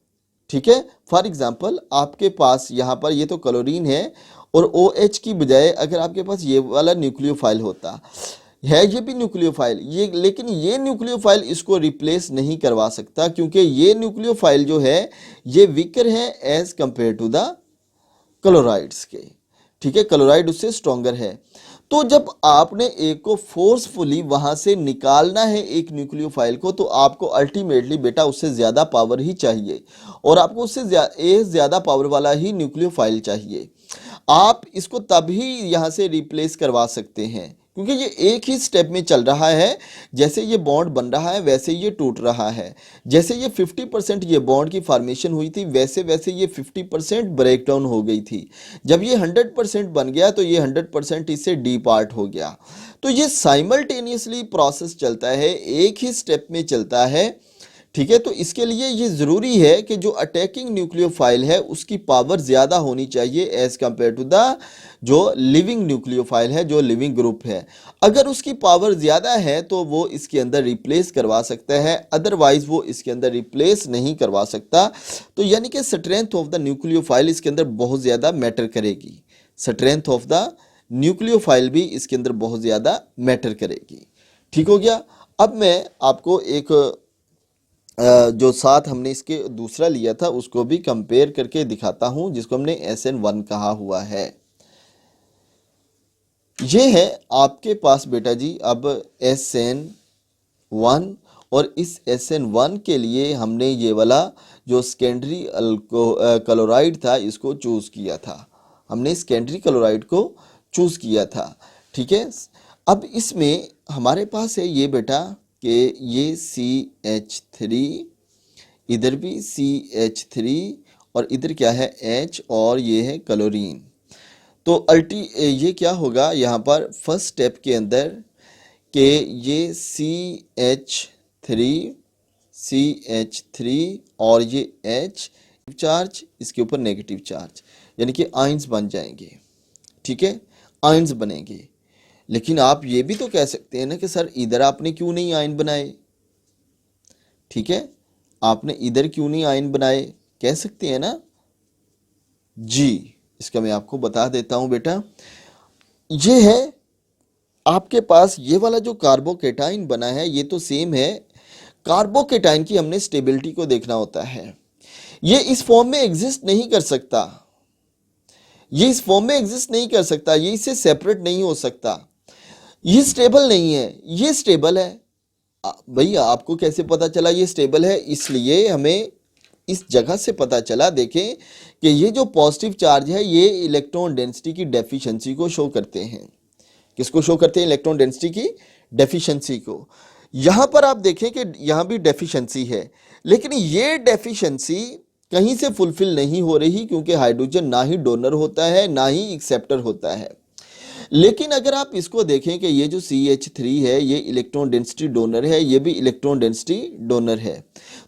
ठीक है, फॉर एग्जांपल आपके पास यहाँ पर ये तो क्लोरीन है, और OH की बजाय अगर आपके पास ये वाला न्यूक्लियोफाइल होता है, ये भी न्यूक्लियोफाइल, ये लेकिन ये न्यूक्लियोफाइल इसको रिप्लेस नहीं करवा सकता, क्योंकि ये न्यूक्लियोफाइल जो है ये वीकर है as compare to the chlorides के। ठीक है, क्लोराइड उससे स्ट्रॉन्गर है। तो जब आपने एक को फोर्सफुली वहां से निकालना है एक न्यूक्लियोफाइल को, तो आपको अल्टीमेटली बेटा उससे ज्यादा पावर ही चाहिए, और आपको उससे ज्यादा पावर वाला ही न्यूक्लियोफाइल चाहिए। आप इसको तभी यहां से रिप्लेस करवा सकते हैं, क्योंकि ये एक ही स्टेप में चल रहा है। जैसे ये बॉन्ड बन रहा है वैसे ये टूट रहा है। जैसे ये 50% ये बॉन्ड की फॉर्मेशन हुई थी, वैसे वैसे ये 50% ब्रेक डाउन हो गई थी। जब ये 100% बन गया तो ये 100% इससे डी पार्ट हो गया। तो ये साइमल्टेनियसली प्रोसेस चलता है, एक ही स्टेप में चलता है। ठीक है, तो इसके लिए ये ज़रूरी है कि जो अटैकिंग न्यूक्लियोफाइल है उसकी पावर ज़्यादा होनी चाहिए एज कंपेयर टू द जो लिविंग न्यूक्लियोफाइल है, जो लिविंग ग्रुप है। अगर उसकी पावर ज़्यादा है तो वो इसके अंदर रिप्लेस करवा सकता है, अदरवाइज वो इसके अंदर रिप्लेस नहीं करवा सकता। तो यानी कि स्ट्रेंथ ऑफ द न्यूक्लियोफाइल इसके अंदर बहुत ज़्यादा मैटर करेगी। स्ट्रेंथ ऑफ द न्यूक्लियोफाइल भी इसके अंदर बहुत ज़्यादा मैटर करेगी। ठीक हो गया। अब मैं आपको एक जो साथ हमने इसके दूसरा लिया था उसको भी कंपेयर करके दिखाता हूं, जिसको हमने SN1 कहा हुआ है। ये है आपके पास बेटा जी अब SN1, और इस SN1 के लिए हमने ये वाला जो सेकेंडरी क्लोराइड था इसको चूज किया था। हमने सेकेंडरी क्लोराइड को चूज किया था। ठीक है, अब इसमें हमारे पास है ये बेटा कि ये CH3, इधर भी CH3, और इधर क्या है H, और ये है क्लोरीन। तो ये क्या होगा यहाँ पर फर्स्ट स्टेप के अंदर कि ये CH3 और ये H चार्ज, इसके ऊपर नेगेटिव चार्ज, यानी कि आयंस बन जाएंगे। ठीक है, आयंस बनेंगे। लेकिन आप ये भी तो कह सकते हैं ना कि सर इधर आपने क्यों नहीं आयन बनाए। ठीक है, आपने इधर क्यों नहीं आयन बनाए, कह सकते हैं ना जी। इसका मैं आपको बता देता हूं बेटा। ये है आपके पास ये वाला जो कार्बोकेटाइन बना है, ये तो सेम है। कार्बोकेटाइन की हमने स्टेबिलिटी को देखना होता है। ये इस फॉर्म में एग्जिस्ट नहीं कर सकता, ये इस फॉर्म में एग्जिस्ट नहीं कर सकता, ये इससे सेपरेट नहीं हो सकता। ये स्टेबल नहीं है, ये स्टेबल है। भैया आपको कैसे पता चला ये स्टेबल है? इसलिए हमें इस जगह से पता चला, देखें कि ये जो पॉजिटिव चार्ज है ये इलेक्ट्रॉन डेंसिटी की डेफिशिएंसी को शो करते हैं। किसको शो करते हैं? इलेक्ट्रॉन डेंसिटी की डेफिशिएंसी को। यहां पर आप देखें कि यहां भी डेफिशिएंसी है, लेकिन ये डेफिशिएंसी कहीं से फुलफिल नहीं हो रही, क्योंकि हाइड्रोजन ना ही डोनर होता है ना ही एक्सेप्टर होता है। लेकिन अगर आप इसको देखें कि ये जो CH3 है ये इलेक्ट्रॉन डेंसिटी डोनर है, ये भी इलेक्ट्रॉन डेंसिटी डोनर है,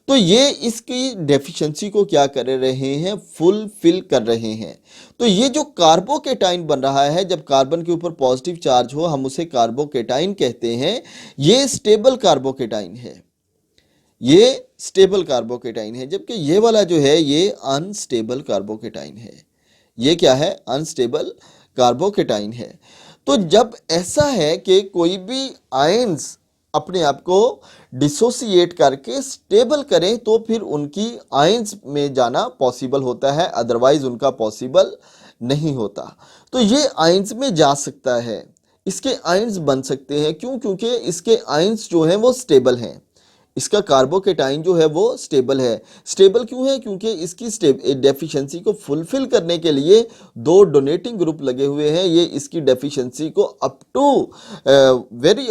तो ये इसकी डेफिशिएंसी को क्या कर रहे हैं? फुलफिल कर रहे हैं। तो ये जो कार्बोकेटाइन बन रहा है, जब कार्बन के ऊपर पॉजिटिव चार्ज हो हम उसे कार्बोकेटाइन कहते हैं। ये स्टेबल कार्बोकेटाइन है, ये स्टेबल कार्बोकेटाइन है, जबकि ये वाला जो है ये अनस्टेबल कार्बोकेटाइन है। ये क्या है? अनस्टेबल कार्बोकेटाइन है। तो जब ऐसा है कि कोई भी आयंस अपने आप को डिसोसिएट करके स्टेबल करें तो फिर उनकी आयंस में जाना पॉसिबल होता है, अदरवाइज उनका पॉसिबल नहीं होता। तो ये आयंस में जा सकता है, इसके आयंस बन सकते हैं। क्यों? क्योंकि इसके आयंस जो हैं वो स्टेबल हैं, इसका कार्बोकेटाइन जो है वो स्टेबल है। स्टेबल क्यों है? क्योंकि इसकी डेफिशिएंसी को फुलफिल करने के लिए दो डोनेटिंग ग्रुप लगे हुए हैं। ये इसकी डेफिशिएंसी को अप टू वेरी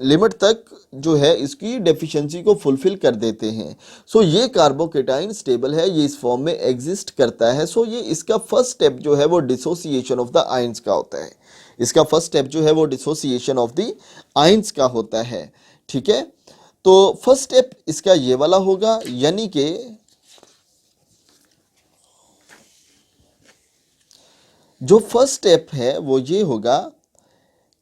लिमिट तक जो है इसकी डेफिशिएंसी को फुलफिल कर देते हैं। सो ये कार्बोकेटाइन स्टेबल है, ये इस फॉर्म में एग्जिस्ट करता है। सो ये इसका फर्स्ट स्टेप जो है वो डिसोसिएशन ऑफ द आयंस का होता है। इसका फर्स्ट स्टेप जो है वो डिसोसिएशन ऑफ द आयंस का होता है। ठीक है, तो फर्स्ट स्टेप इसका ये वाला होगा, यानी कि जो फर्स्ट स्टेप है वो ये होगा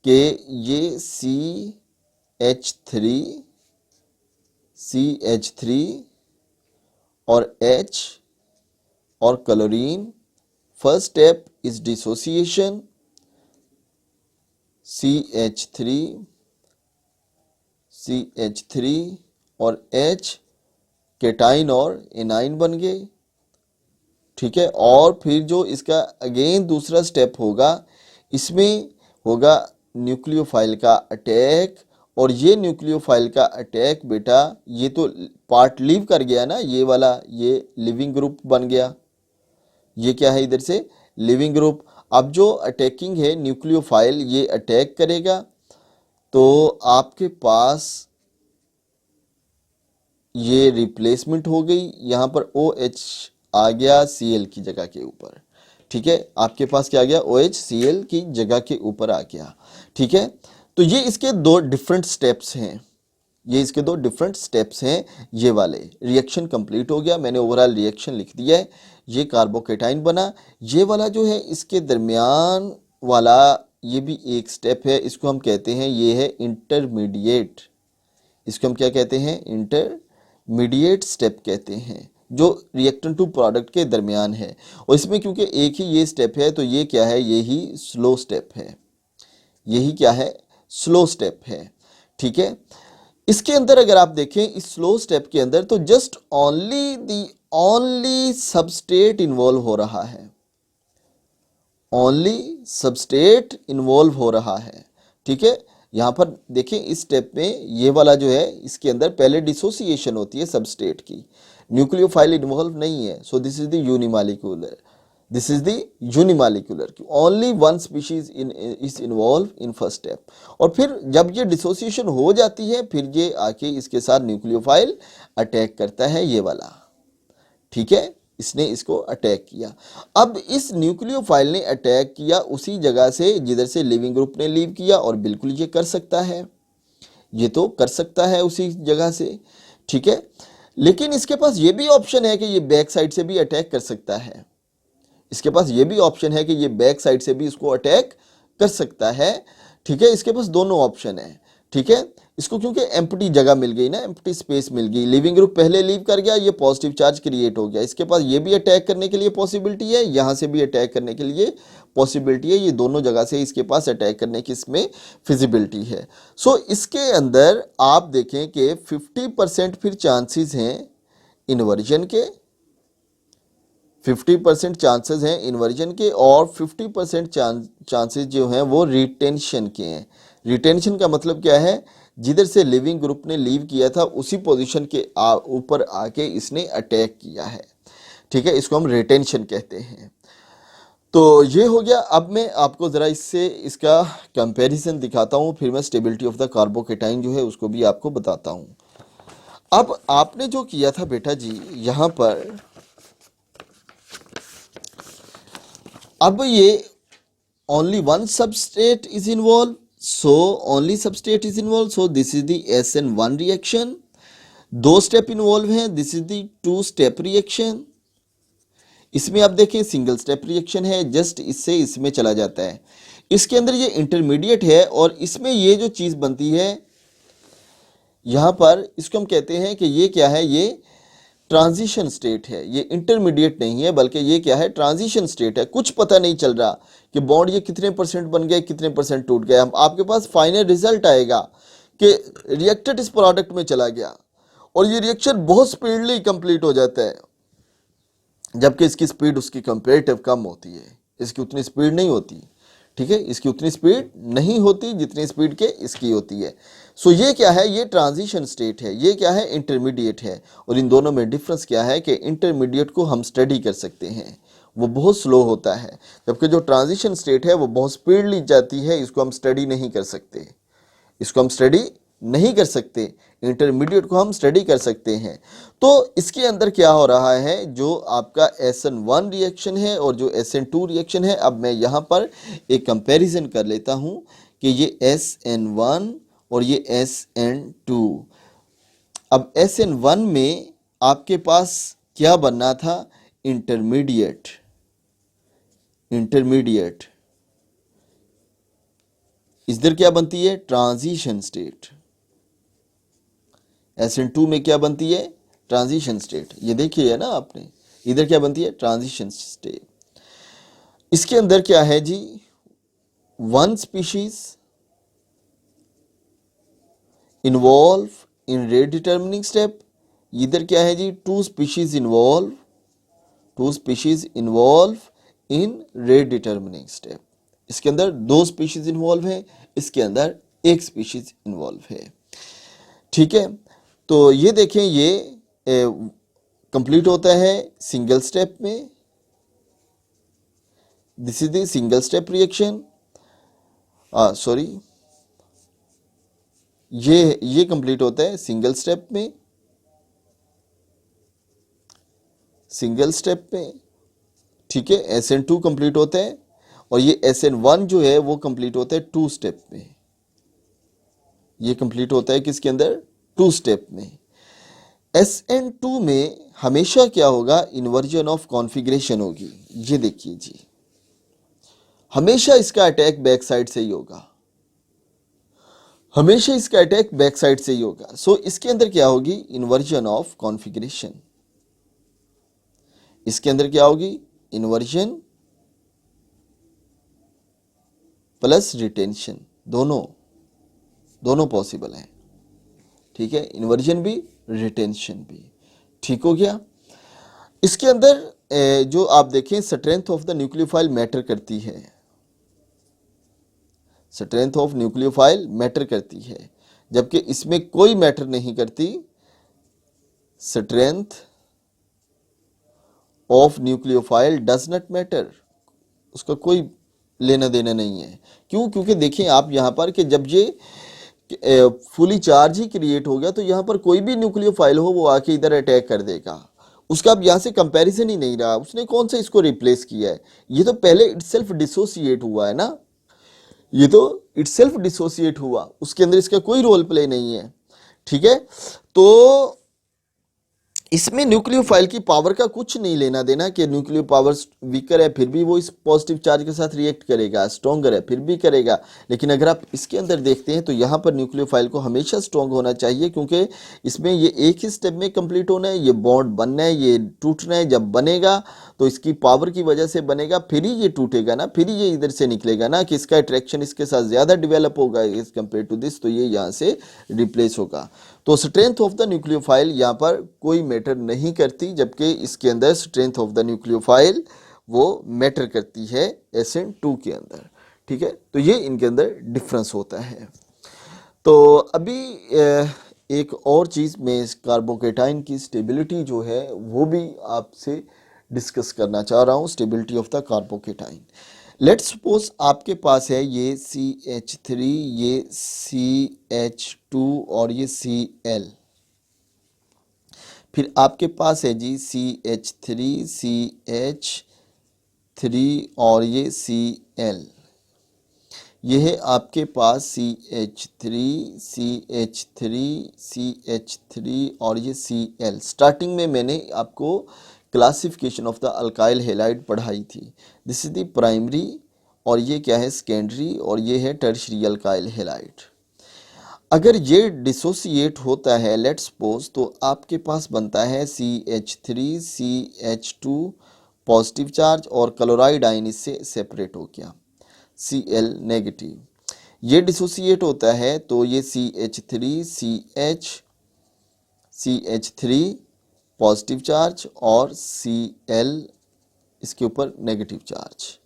कि ये CH3 और H और chlorine, first step is dissociation, CH3 और H केटाइन और एनाइन बन गए। ठीक है, और फिर जो इसका अगेन दूसरा स्टेप होगा, इसमें होगा न्यूक्लियोफाइल का अटैक। और ये न्यूक्लियोफाइल का अटैक बेटा ये तो पार्ट लीव कर गया ना, ये वाला ये लिविंग ग्रुप बन गया। ये क्या है इधर से लिविंग ग्रुप। अब जो अटैकिंग है न्यूक्लियोफाइल ये अटैक करेगा, तो आपके पास ये रिप्लेसमेंट हो गई, यहाँ पर OH आ गया Cl की जगह के ऊपर। ठीक है, आपके पास क्या आ गया? OH Cl की जगह के ऊपर आ गया। ठीक है, तो ये इसके दो डिफरेंट स्टेप्स हैं, ये इसके दो डिफरेंट स्टेप्स हैं। ये वाले रिएक्शन कंप्लीट हो गया, मैंने ओवरऑल रिएक्शन लिख दिया है। ये कार्बोकेटाइन बना। ये वाला जो है इसके दरमियान वाला ये भी एक स्टेप है, इसको हम कहते हैं ये है इंटरमीडिएट। इसको हम क्या कहते हैं? इंटरमीडिएट स्टेप कहते हैं, जो रिएक्टेंट टू प्रोडक्ट के दरमियान है। और इसमें क्योंकि एक ही ये स्टेप है तो ये क्या है? यही स्लो स्टेप है। यही क्या है? स्लो स्टेप है। ठीक है, इसके अंदर अगर आप देखें इस स्लो स्टेप के अंदर तो जस्ट ओनली सबस्ट्रेट इन्वॉल्व हो रहा है, ओनली सबस्ट्रेट इन्वॉल्व हो रहा है। ठीक है, यहां पर देखें इस स्टेप में ये वाला जो है इसके अंदर पहले डिसोसिएशन होती है सबस्ट्रेट की, न्यूक्लियोफाइल इन्वॉल्व नहीं है। So this is the unimolecular, this is the unimolecular, only one species is involve in first step. और फिर जब ये डिसोसिएशन हो जाती है फिर ये आके इसके साथ न्यूक्लियोफाइल अटैक करता है, ये वाला। ठीक है, इसने इसको अटैक किया। अब इस न्यूक्लियोफाइल ने अटैक किया उसी जगह से जिधर से लिविंग ग्रुप ने लीव किया, और बिल्कुल ये कर सकता है, ये तो कर सकता है उसी जगह से। ठीक है, लेकिन इसके पास ये भी ऑप्शन है कि ये बैक साइड से भी अटैक कर सकता है। इसके पास ये भी ऑप्शन है कि ये बैक साइड से भी इसको अटैक कर सकता है। ठीक है, इसके पास दोनों ऑप्शन है। ठीक है, इसको क्योंकि एम्प्टी जगह मिल गई ना, एम्प्टी स्पेस मिल गई, लिविंग ग्रुप पहले लीव कर गया, ये पॉजिटिव चार्ज क्रिएट हो गया। इसके पास ये भी अटैक करने के लिए पॉसिबिलिटी है, यहाँ से भी अटैक करने के लिए पॉसिबिलिटी है। ये दोनों जगह से इसके पास अटैक करने की इसमें फिजिबिलिटी है। सो इसके अंदर आप देखें कि 50% फिर चांसेस हैं इन्वर्जन के, 50% चांसेस हैं इन्वर्जन के, और 50% चांसेस जो हैं वो रिटेंशन के हैं। रिटेंशन का मतलब क्या है? जिधर से लिविंग ग्रुप ने लीव किया था उसी पोजीशन के ऊपर आके इसने अटैक किया है। ठीक है, इसको हम रिटेंशन कहते हैं। तो ये हो गया। अब मैं आपको ज़रा इससे इसका कंपैरिजन दिखाता हूँ, फिर मैं स्टेबिलिटी ऑफ द कार्बोकेटाइन जो है उसको भी आपको बताता हूँ। अब आपने जो किया था बेटा जी यहाँ पर, अब ये only one substrate is involved, so only substrate is involved, so this is the SN1 reaction। दो स्टेप इन्वॉल्व हैं, this is the two step reaction. इसमें आप देखें सिंगल स्टेप रिएक्शन है, जस्ट इससे इसमें चला जाता है। इसके अंदर ये इंटरमीडिएट है, और इसमें ये जो चीज बनती है यहां पर, इसको हम कहते हैं कि ये क्या है? ये ट्रांजिशन स्टेट है, ये इंटरमीडिएट नहीं है, बल्कि ये क्या है? ट्रांजिशन स्टेट है। कुछ पता नहीं चल रहा कि बॉन्ड ये कितने परसेंट बन गए, कितने परसेंट टूट गया। आपके पास फाइनल रिजल्ट आएगा कि रिएक्टेड इस प्रोडक्ट में चला गया, और ये रिएक्शन बहुत स्पीडली कंप्लीट हो जाता है, जबकि इसकी स्पीड उसकी कंपेरेटिव कम होती है, इसकी उतनी स्पीड नहीं होती। ठीक है, इसकी उतनी स्पीड नहीं होती जितनी स्पीड के इसकी होती है। सो ये क्या है, ये ट्रांजिशन स्टेट है, ये क्या है, इंटरमीडिएट है। और इन दोनों में डिफरेंस क्या है कि इंटरमीडिएट को हम स्टडी कर सकते हैं, वो बहुत स्लो होता है, जबकि जो ट्रांजिशन स्टेट है वो बहुत स्पीडली जाती है, इसको हम स्टडी नहीं कर सकते, इसको हम स्टडी नहीं कर सकते। इंटरमीडिएट को हम स्टडी कर सकते हैं। तो इसके अंदर क्या हो रहा है, जो आपका SN1 रिएक्शन है और जो SN2 रिएक्शन है, अब मैं यहाँ पर एक कंपैरिजन कर लेता हूँ कि ये SN1 और ये SN2। अब SN1 में आपके पास क्या बनना था, इंटरमीडिएट, इंटरमीडिएट। इधर क्या बनती है, ट्रांजिशन स्टेट। SN2 में क्या बनती है, ट्रांजिशन स्टेट। ये देखिए है ना आपने, इधर क्या बनती है, ट्रांजिशन स्टेट। इसके अंदर क्या है जी, one species involve in rate determining step. इधर क्या है जी, two species involve, two species involve in rate determining step. इसके अंदर दो स्पीशीज इन्वॉल्व है, इसके अंदर एक स्पीशीज इन्वॉल्व है। ठीक है, तो ये देखें, ये कंप्लीट होता है सिंगल स्टेप में। This is the single step reaction, sorry, ये कंप्लीट होता है सिंगल स्टेप में, सिंगल स्टेप में। ठीक है, SN2 कंप्लीट होता है और ये SN1 जो है वो कंप्लीट होता है टू स्टेप में। ये कंप्लीट होता है किसके अंदर, टू स्टेप में। SN2 में हमेशा क्या होगा, इन्वर्जन ऑफ कॉन्फ़िगरेशन होगी। ये देखिए जी, हमेशा इसका अटैक बैक साइड से ही होगा, हमेशा इसका अटैक बैक साइड से ही होगा। सो इसके अंदर क्या होगी, इन्वर्जन ऑफ कॉन्फ़िगरेशन। इसके अंदर क्या होगी, इन्वर्जन प्लस रिटेंशन, दोनों पॉसिबल है। ठीक है, इन्वर्जन भी रिटेंशन भी। ठीक हो गया। इसके अंदर जो आप देखें, strength of the nucleophile matter करती है, स्ट्रेंथ ऑफ न्यूक्लियोफाइल मैटर करती है, जबकि इसमें कोई मैटर नहीं करती। Strength of nucleophile does not matter, उसका कोई लेना देना नहीं है। क्यों, क्योंकि देखें आप यहाँ पर कि जब ये फुली चार्ज ही क्रिएट हो गया तो यहाँ पर कोई भी न्यूक्लियोफाइल हो वो आके इधर अटैक कर देगा, उसका अब यहाँ से कंपैरिजन ही नहीं रहा। उसने कौन सा इसको रिप्लेस किया है, ये तो पहले इटसेल्फ डिसोसिएट हुआ है ना, ये तो इटसेल्फ डिसोसिएट हुआ, उसके अंदर इसका कोई रोल प्ले नहीं है। ठीक है, तो इसमें न्यूक्लियोफाइल की पावर का कुछ नहीं लेना देना कि न्यूक्लियो पावर वीकर है फिर भी वो इस पॉजिटिव चार्ज के साथ रिएक्ट करेगा, स्ट्रॉन्गर है फिर भी करेगा। लेकिन अगर आप इसके अंदर देखते हैं तो यहाँ पर न्यूक्लियोफाइल को हमेशा स्ट्रॉन्ग होना चाहिए, क्योंकि इसमें ये एक ही स्टेप में कंप्लीट होना है, ये बॉन्ड बनना है, ये टूटना है। जब बनेगा तो इसकी पावर की वजह से बनेगा, फिर ही ये टूटेगा ना, फिर ही ये इधर से निकलेगा ना, कि इसका अट्रैक्शन इसके साथ ज़्यादा डेवलप होगा एज कम्पेयर टू दिस, तो ये यहाँ से रिप्लेस होगा। तो स्ट्रेंथ ऑफ द न्यूक्लियोफाइल यहाँ पर कोई मैटर नहीं करती, जबकि इसके अंदर स्ट्रेंथ ऑफ द न्यूक्लियोफाइल वो मैटर करती है SN2 के अंदर। ठीक है, तो ये इनके अंदर डिफरेंस होता है। तो अभी एक और चीज़ मैं इस कार्बोकेटाइन की स्टेबिलिटी जो है वो भी आपसे डिस्कस करना चाह रहा हूँ, stability of the carbocation. Let's suppose आपके पास है ये CH3, ये CH2 और ये Cl। फिर आपके पास है जी CH3, CH3 और ये Cl। ये है आपके पास CH3, CH3, CH3 और ये Cl। स्टार्टिंग में मैंने आपको classification of the alkyl halide पढ़ाई थी। दिस इज द प्राइमरी और ये क्या है, सेकेंडरी, और ये है टर्शियरी अल्काइल हैलाइड। अगर ये डिसोसिएट होता है लेट्स सपोज, तो आपके पास बनता है CH3, CH2 पॉजिटिव चार्ज और क्लोराइड आयन इससे सेपरेट हो गया, Cl नेगेटिव। ये डिसोसिएट होता है तो ये CH3, CH3 पॉजिटिव चार्ज और Cl इसके ऊपर नेगेटिव चार्ज।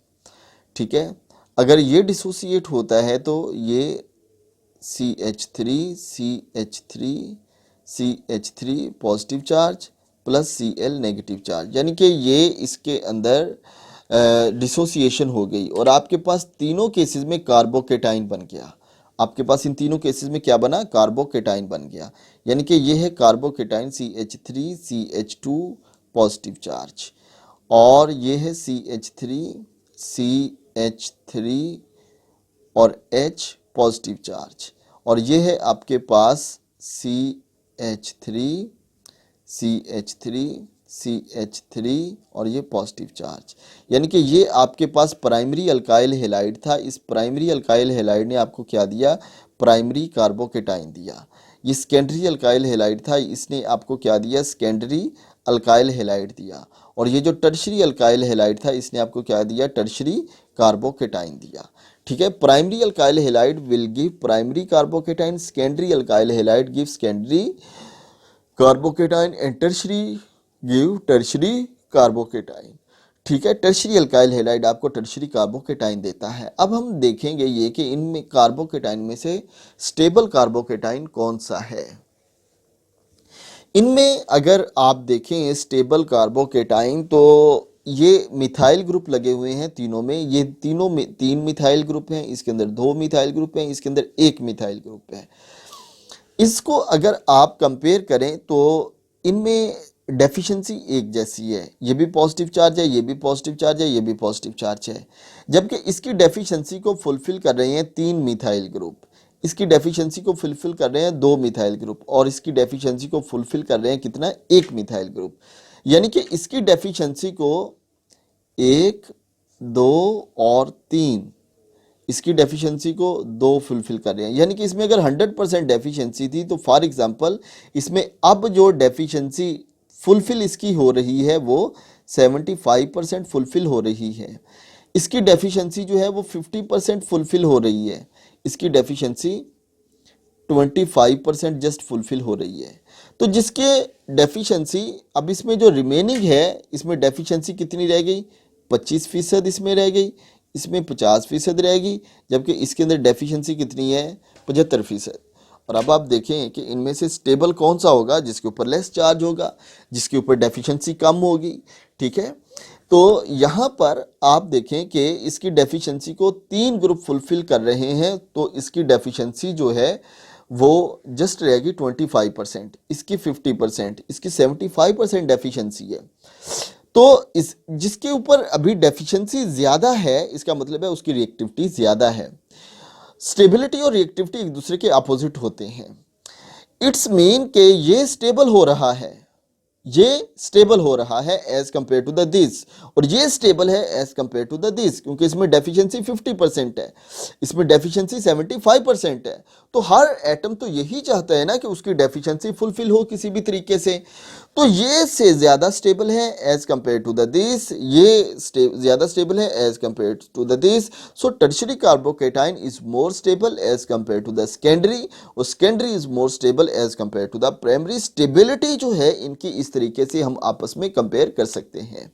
ठीक है, अगर ये डिसोसिएट होता है तो ये CH3 positive charge plus Cl negative charge, यानी कि ये इसके अंदर डिसोसिएशन हो गई और आपके पास तीनों केसेस में कार्बोकेटाइन बन गया। आपके पास इन तीनों केसेस में क्या बना? कार्बोकेटाइन बन गया। यानी कि ये है carbocation CH3 CH2 positive charge, और ये है CH3 और H पॉजिटिव चार्ज, और ये है आपके पास CH3 और ये पॉजिटिव चार्ज। यानी कि ये आपके पास प्राइमरी अल्काइल हैलाइड था। इस प्राइमरी अल्काइल हैलाइड ने आपको क्या दिया? प्राइमरी कार्बोकेटाइन दिया। ये सेकेंडरी अल्काइल हैलाइड था, इसने आपको क्या दिया? सेकेंडरी अल्काइल हैलाइड दिया। और ये जो टर्शरी अल्काइल हैलाइड था, इसने आपको क्या दिया? टर्शरी कार्बोकेटाइन दिया। ठीक है, primary alkyl halide will give primary carbocation, secondary alkyl halide give secondary carbocation and tertiary give tertiary carbocation. ठीक है, टर्शरी अल्काइल हैलाइड आपको टर्शरी कार्बोकेटाइन देता है। अब हम देखेंगे ये कि इनमें कार्बोकेटाइन में से स्टेबल कार्बोकेटाइन कौन सा है। इनमें अगर आप देखें स्टेबल कार्बोकेटाइन, तो ये मिथाइल ग्रुप लगे हुए हैं तीनों में। ये तीनों में 3 मिथाइल ग्रुप हैं, इसके अंदर 2 मिथाइल ग्रुप हैं, इसके अंदर 1 मिथाइल ग्रुप है। इसको अगर आप कंपेयर करें तो इनमें डेफिशिएंसी एक जैसी है। ये भी पॉजिटिव चार्ज है, ये भी पॉजिटिव चार्ज है, ये भी पॉजिटिव चार्ज है, जबकि इसकी डेफिशिएंसी को फुलफिल कर रहे हैं 3 मिथाइल ग्रुप, इसकी डेफिशिएंसी को फुलफिल कर रहे हैं 2 मिथाइल ग्रुप, और इसकी डेफिशिएंसी को फुलफिल कर रहे हैं कितना? 1 मिथाइल ग्रुप। यानी कि इसकी डेफिशिएंसी को 1, 2 और 3, इसकी डेफिशिएंसी को 2 फुलफिल कर रहे हैं। यानी कि इसमें अगर 100% डेफिशिएंसी थी तो फॉर एग्जांपल इसमें अब जो डेफिशिएंसी फुलफिल इसकी हो रही है वो 75% फुलफिल हो रही है। इसकी डेफिशिएंसी जो है वो 50% फुलफिल हो रही है, इसकी डेफिशिएंसी 25% जस्ट फुलफिल हो रही है। तो जिसके डेफिशिएंसी अब इसमें जो रिमेनिंग है, इसमें डेफिशिएंसी कितनी रह गई? 25% इसमें रह गई, इसमें 50% रहेगी, जबकि इसके अंदर डेफिशिएंसी कितनी है? 75%। और अब आप देखें कि इनमें से स्टेबल कौन सा होगा? जिसके ऊपर लेस चार्ज होगा, जिसके ऊपर डेफिशिएंसी कम होगी। ठीक है, तो यहाँ पर आप देखें कि इसकी डेफिशिएंसी को 3 ग्रुप फुलफिल कर रहे हैं, तो इसकी डेफिशिएंसी जो है वो जस्ट रहेगी 25%, इसकी 50%, इसकी 75% डेफिशिएंसी है। तो इस जिसके ऊपर अभी डेफिशिएंसी ज़्यादा है, इसका मतलब है उसकी रिएक्टिविटी ज़्यादा है। स्टेबिलिटी और रिएक्टिविटी एक दूसरे के अपोजिट होते हैं। इट्स मीन कि ये स्टेबल हो रहा है, ये स्टेबल हो रहा है as compare to the this, और ये स्टेबल है as compare to the this, क्योंकि इसमें डेफिशिएंसी 50% है, इसमें डेफिशिएंसी 75% है। तो हर एटम तो यही चाहता है ना कि उसकी डेफिशिएंसी फुलफिल हो किसी भी तरीके से। तो ये से ज़्यादा स्टेबल है as compare to the this, ये ज़्यादा स्टेबल है as compare to the this. So tertiary carbocation is more stable as compare to the secondary, और secondary is more stable as compare to the primary. Stability जो है इनकी इस तरीके से हम आपस में कंपेयर कर सकते हैं।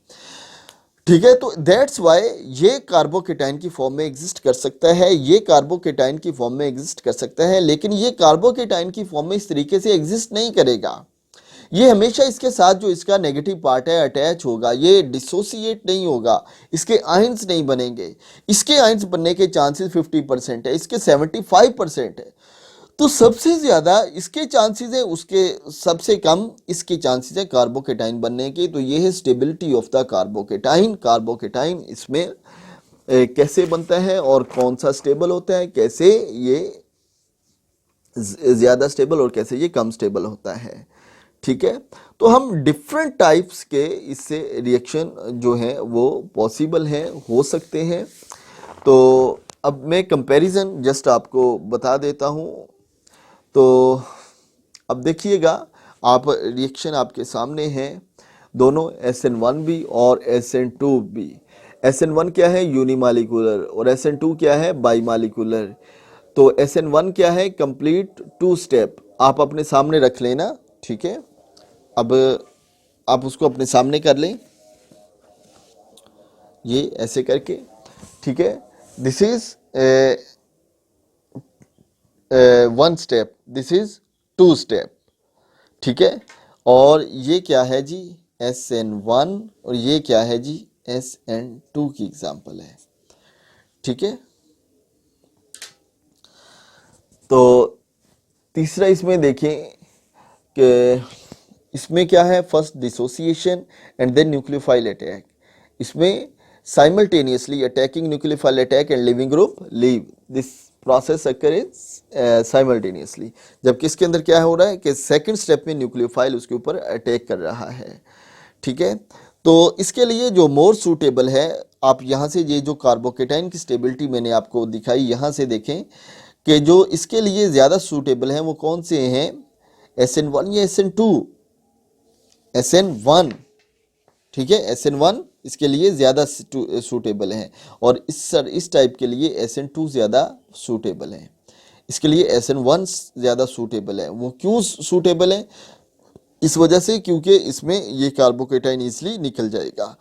ठीक है, तो दैट्स वाई ये कार्बोकेटाइन की फॉर्म में एग्जिस्ट कर सकता है, ये कार्बोकेटाइन की फॉर्म में एग्जिस्ट कर सकता है, लेकिन ये कार्बोकेटाइन की फॉर्म में इस तरीके से एग्जिस्ट नहीं करेगा। ये हमेशा इसके साथ जो इसका नेगेटिव पार्ट है अटैच होगा, ये डिसोसिएट नहीं होगा, इसके आयंस नहीं बनेंगे। इसके आयंस बनने के चांसेस 50% है, इसके 75% है। तो सबसे ज़्यादा इसके चांसेस है, उसके सबसे कम इसके चांसेस है कार्बोकेटाइन बनने के। तो ये है stability of the carbocation. Carbocation इसमें कैसे बनता है और कौन सा स्टेबल होता है, कैसे ये ज़्यादा स्टेबल और कैसे ये कम स्टेबल होता है। ठीक है, तो हम डिफरेंट टाइप्स के इससे रिएक्शन जो है वो पॉसिबल हैं, हो सकते हैं। तो अब मैं कंपैरिजन जस्ट आपको बता देता हूँ। तो अब देखिएगा, आप रिएक्शन आपके सामने है, दोनों SN1B और SN2B। SN1 क्या है? यूनिमालिकुलर, और SN2 क्या है? बाईमालिकुलर। तो SN1 क्या है? Complete 2 step. आप अपने सामने रख लेना। ठीक है, अब आप उसको अपने सामने कर लें, ये ऐसे करके। ठीक है, this is one step, this is two step, ठीक है। और ये क्या है जी, SN1, और ये क्या है जी, SN2 की एग्जांपल है, ठीक है। तो तीसरा इसमें देखें कि इसमें क्या है, first dissociation and then nucleophile attack. इसमें simultaneously attacking nucleophile attack and leaving group leave, this process occur simultaneously. जबकि इसके अंदर क्या हो रहा है कि सेकंड स्टेप में न्यूक्लियोफाइल उसके ऊपर अटैक कर रहा है, ठीक है। तो इसके लिए जो मोर सूटेबल है, आप यहाँ से ये जो कार्बोकेटाइन की स्टेबिलिटी मैंने आपको दिखाई, यहाँ से देखें कि जो इसके लिए ज़्यादा सूटेबल हैं वो कौन से हैं, SN1 या SN2, SN1, ठीक है। SN1 इसके लिए ज़्यादा सूटेबल है, और इस टाइप के लिए SN2 ज़्यादा सूटेबल है। इसके लिए SN1 ज़्यादा सूटेबल है। वो क्यों सूटेबल है, इस वजह से क्योंकि इसमें ये कार्बोकेटाइन ईजिली निकल जाएगा,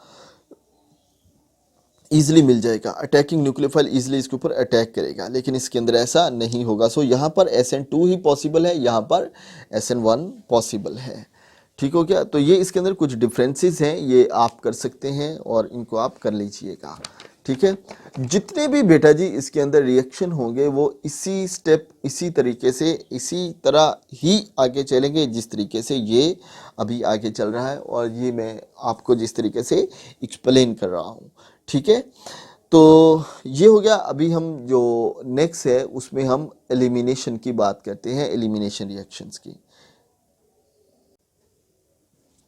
ईजिली मिल जाएगा, अटैकिंग न्यूक्लियोफाइल ईजिली इसके ऊपर अटैक करेगा। लेकिन इसके अंदर ऐसा नहीं होगा। सो यहाँ पर SN2 ही पॉसिबल है, यहाँ पर SN1 पॉसिबल है, ठीक हो गया। तो ये इसके अंदर कुछ डिफरेंसेस हैं, ये आप कर सकते हैं और इनको आप कर लीजिएगा, ठीक है। जितने भी बेटा जी इसके अंदर रिएक्शन होंगे वो इसी स्टेप, इसी तरीके से, इसी तरह ही आगे चलेंगे जिस तरीके से ये अभी आगे चल रहा है, और ये मैं आपको जिस तरीके से एक्सप्लेन कर रहा हूँ, ठीक है। तो ये हो गया। अभी हम जो नेक्स्ट है उसमें हम एलिमिनेशन की बात करते हैं, एलिमिनेशन रिएक्शंस की।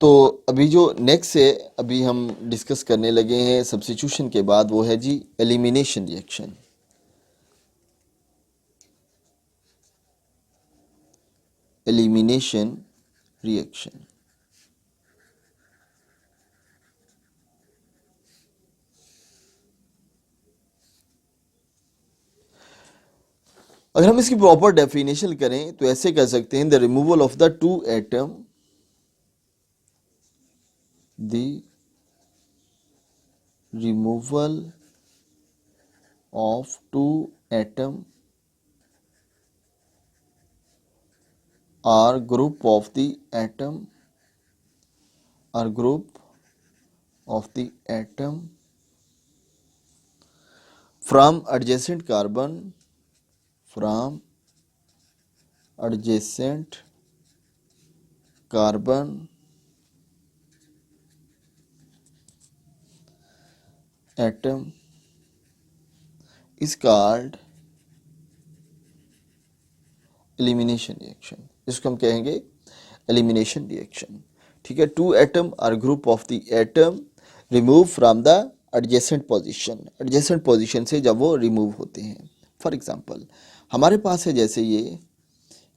तो अभी जो नेक्स्ट है, अभी हम डिस्कस करने लगे हैं सब्स्टिट्यूशन के बाद, वो है जी एलिमिनेशन रिएक्शन। एलिमिनेशन रिएक्शन, अगर हम इसकी प्रॉपर डेफिनेशन करें तो ऐसे कह सकते हैं, the removal of the two atom, the removal of two atom or group of the atom, or group of the atom from adjacent carbon, from adjacent carbon atom is called elimination reaction। इसको हम कहेंगे elimination reaction, ठीक है। To atom और group of the atom remove from the adjacent position, adjacent position से जब वो remove होते हैं। फॉर एग्जांपल हमारे पास है जैसे ये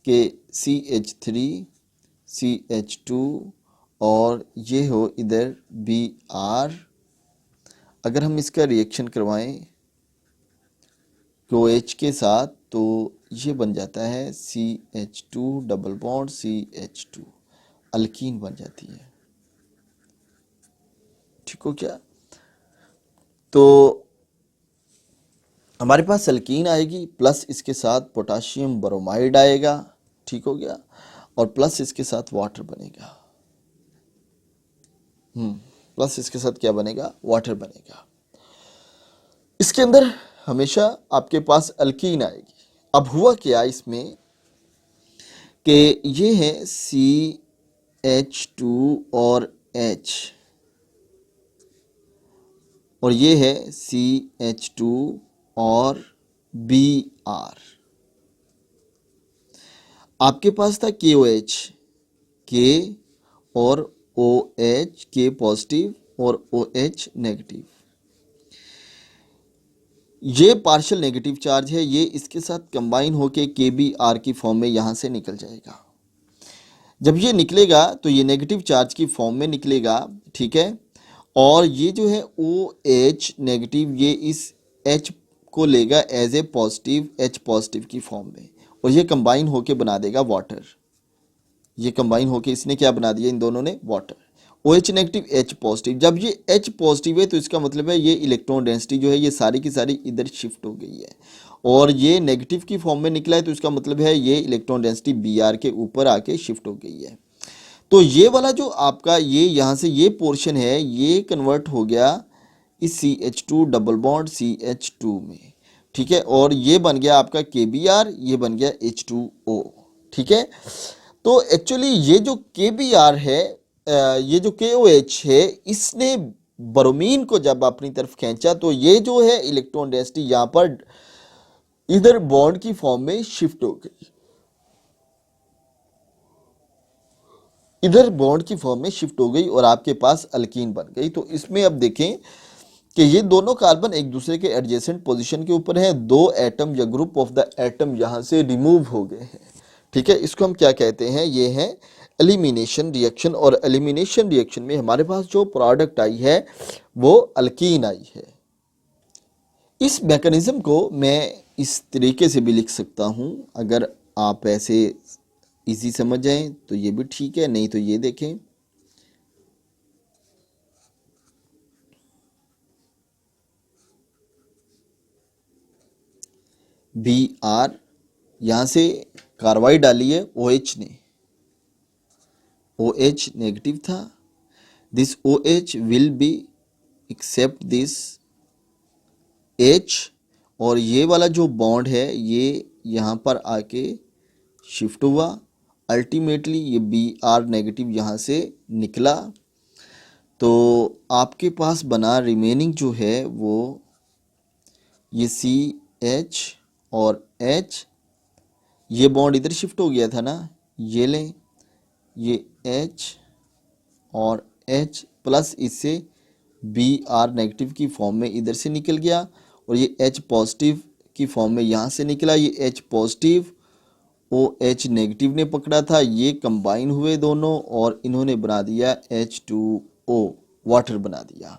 कि CH3 CH2 और ये हो इधर Br, अगर हम इसका रिएक्शन करवाएं OH के साथ तो ये बन जाता है CH2 double bond CH2, alkyne बन जाती है, ठीक हो क्या। तो हमारे पास अल्कीन आएगी, प्लस इसके साथ पोटाशियम ब्रोमाइड आएगा, ठीक हो गया, और प्लस इसके साथ वाटर बनेगा। प्लस इसके साथ क्या बनेगा, वाटर बनेगा। इसके अंदर हमेशा आपके पास अल्कीन आएगी। अब हुआ क्या इसमें कि ये है CH2 और H, और ये है CH2 और Br। आपके पास था KOH, K और OH, K पॉजिटिव और OH नेगेटिव। ये पार्शियल नेगेटिव चार्ज है, ये इसके साथ कंबाइन होके KBr की फॉर्म में यहाँ से निकल जाएगा। जब ये निकलेगा तो ये नेगेटिव चार्ज की फॉर्म में निकलेगा, ठीक है। और ये जो है OH नेगेटिव, ये इस H को लेगा as a positive, H positive की फॉर्म में, और ये कंबाइन होके बना देगा वाटर। ये कंबाइन होके इसने क्या बना दिया, इन दोनों ने water. OH negative H positive, जब ये H पॉजिटिव है तो इसका मतलब है ये इलेक्ट्रॉन डेंसिटी जो है ये सारी की सारी इधर शिफ्ट हो गई है, और ये नेगेटिव की फॉर्म में निकला है, तो इसका मतलब है ये इलेक्ट्रॉन डेंसिटी Br के ऊपर आके शिफ्ट हो गई है। तो ये वाला जो आपका ये यहाँ से ये पोर्शन है, ये कन्वर्ट हो गया इस CH2 डबल बॉन्ड CH2 में, ठीक है, और ये बन गया आपका KBr, ये बन गया H2O, ठीक है। तो एक्चुअली ये जो KBr है, ये जो KOH है, इसने ब्रोमीन को जब अपनी तरफ खींचा तो ये जो है इलेक्ट्रॉन डेंसिटी यहाँ पर इधर बॉन्ड की फॉर्म में शिफ्ट हो गई, इधर बॉन्ड की फॉर्म में शिफ्ट हो गई और आपके पास अल्कीन बन गई। तो इसमें अब देखें कि ये दोनों कार्बन एक दूसरे के एडजेसेंट पोजीशन के ऊपर हैं, दो एटम या ग्रुप ऑफ द एटम यहाँ से रिमूव हो गए हैं, ठीक है। इसको हम क्या कहते हैं, ये है एलिमिनेशन रिएक्शन। और एलिमिनेशन रिएक्शन में हमारे पास जो प्रोडक्ट आई है वो अल्कीन आई है। इस मैकेनिज्म को मैं इस तरीके से भी लिख सकता हूँ, अगर आप ऐसे इजी समझ जाएं तो ये भी ठीक है, नहीं तो ये देखें, Br, यहाँ से कार्बाइड डाली है OH ने, OH नेगेटिव था, this OH will be accept this H, और ये वाला जो बॉन्ड है ये यहाँ पर आके शिफ्ट हुआ, अल्टीमेटली ये Br नेगेटिव यहाँ से निकला। तो आपके पास बना रिमेनिंग जो है वो ये CH और H, ये बॉन्ड इधर शिफ्ट हो गया था ना, ये लें, ये H और H प्लस इससे Br नेगेटिव की फॉर्म में इधर से निकल गया, और ये H पॉजिटिव की फॉर्म में यहाँ से निकला, ये H पॉजिटिव OH नेगेटिव ने पकड़ा था, ये कंबाइन हुए दोनों और इन्होंने बना दिया H2O, वाटर बना दिया।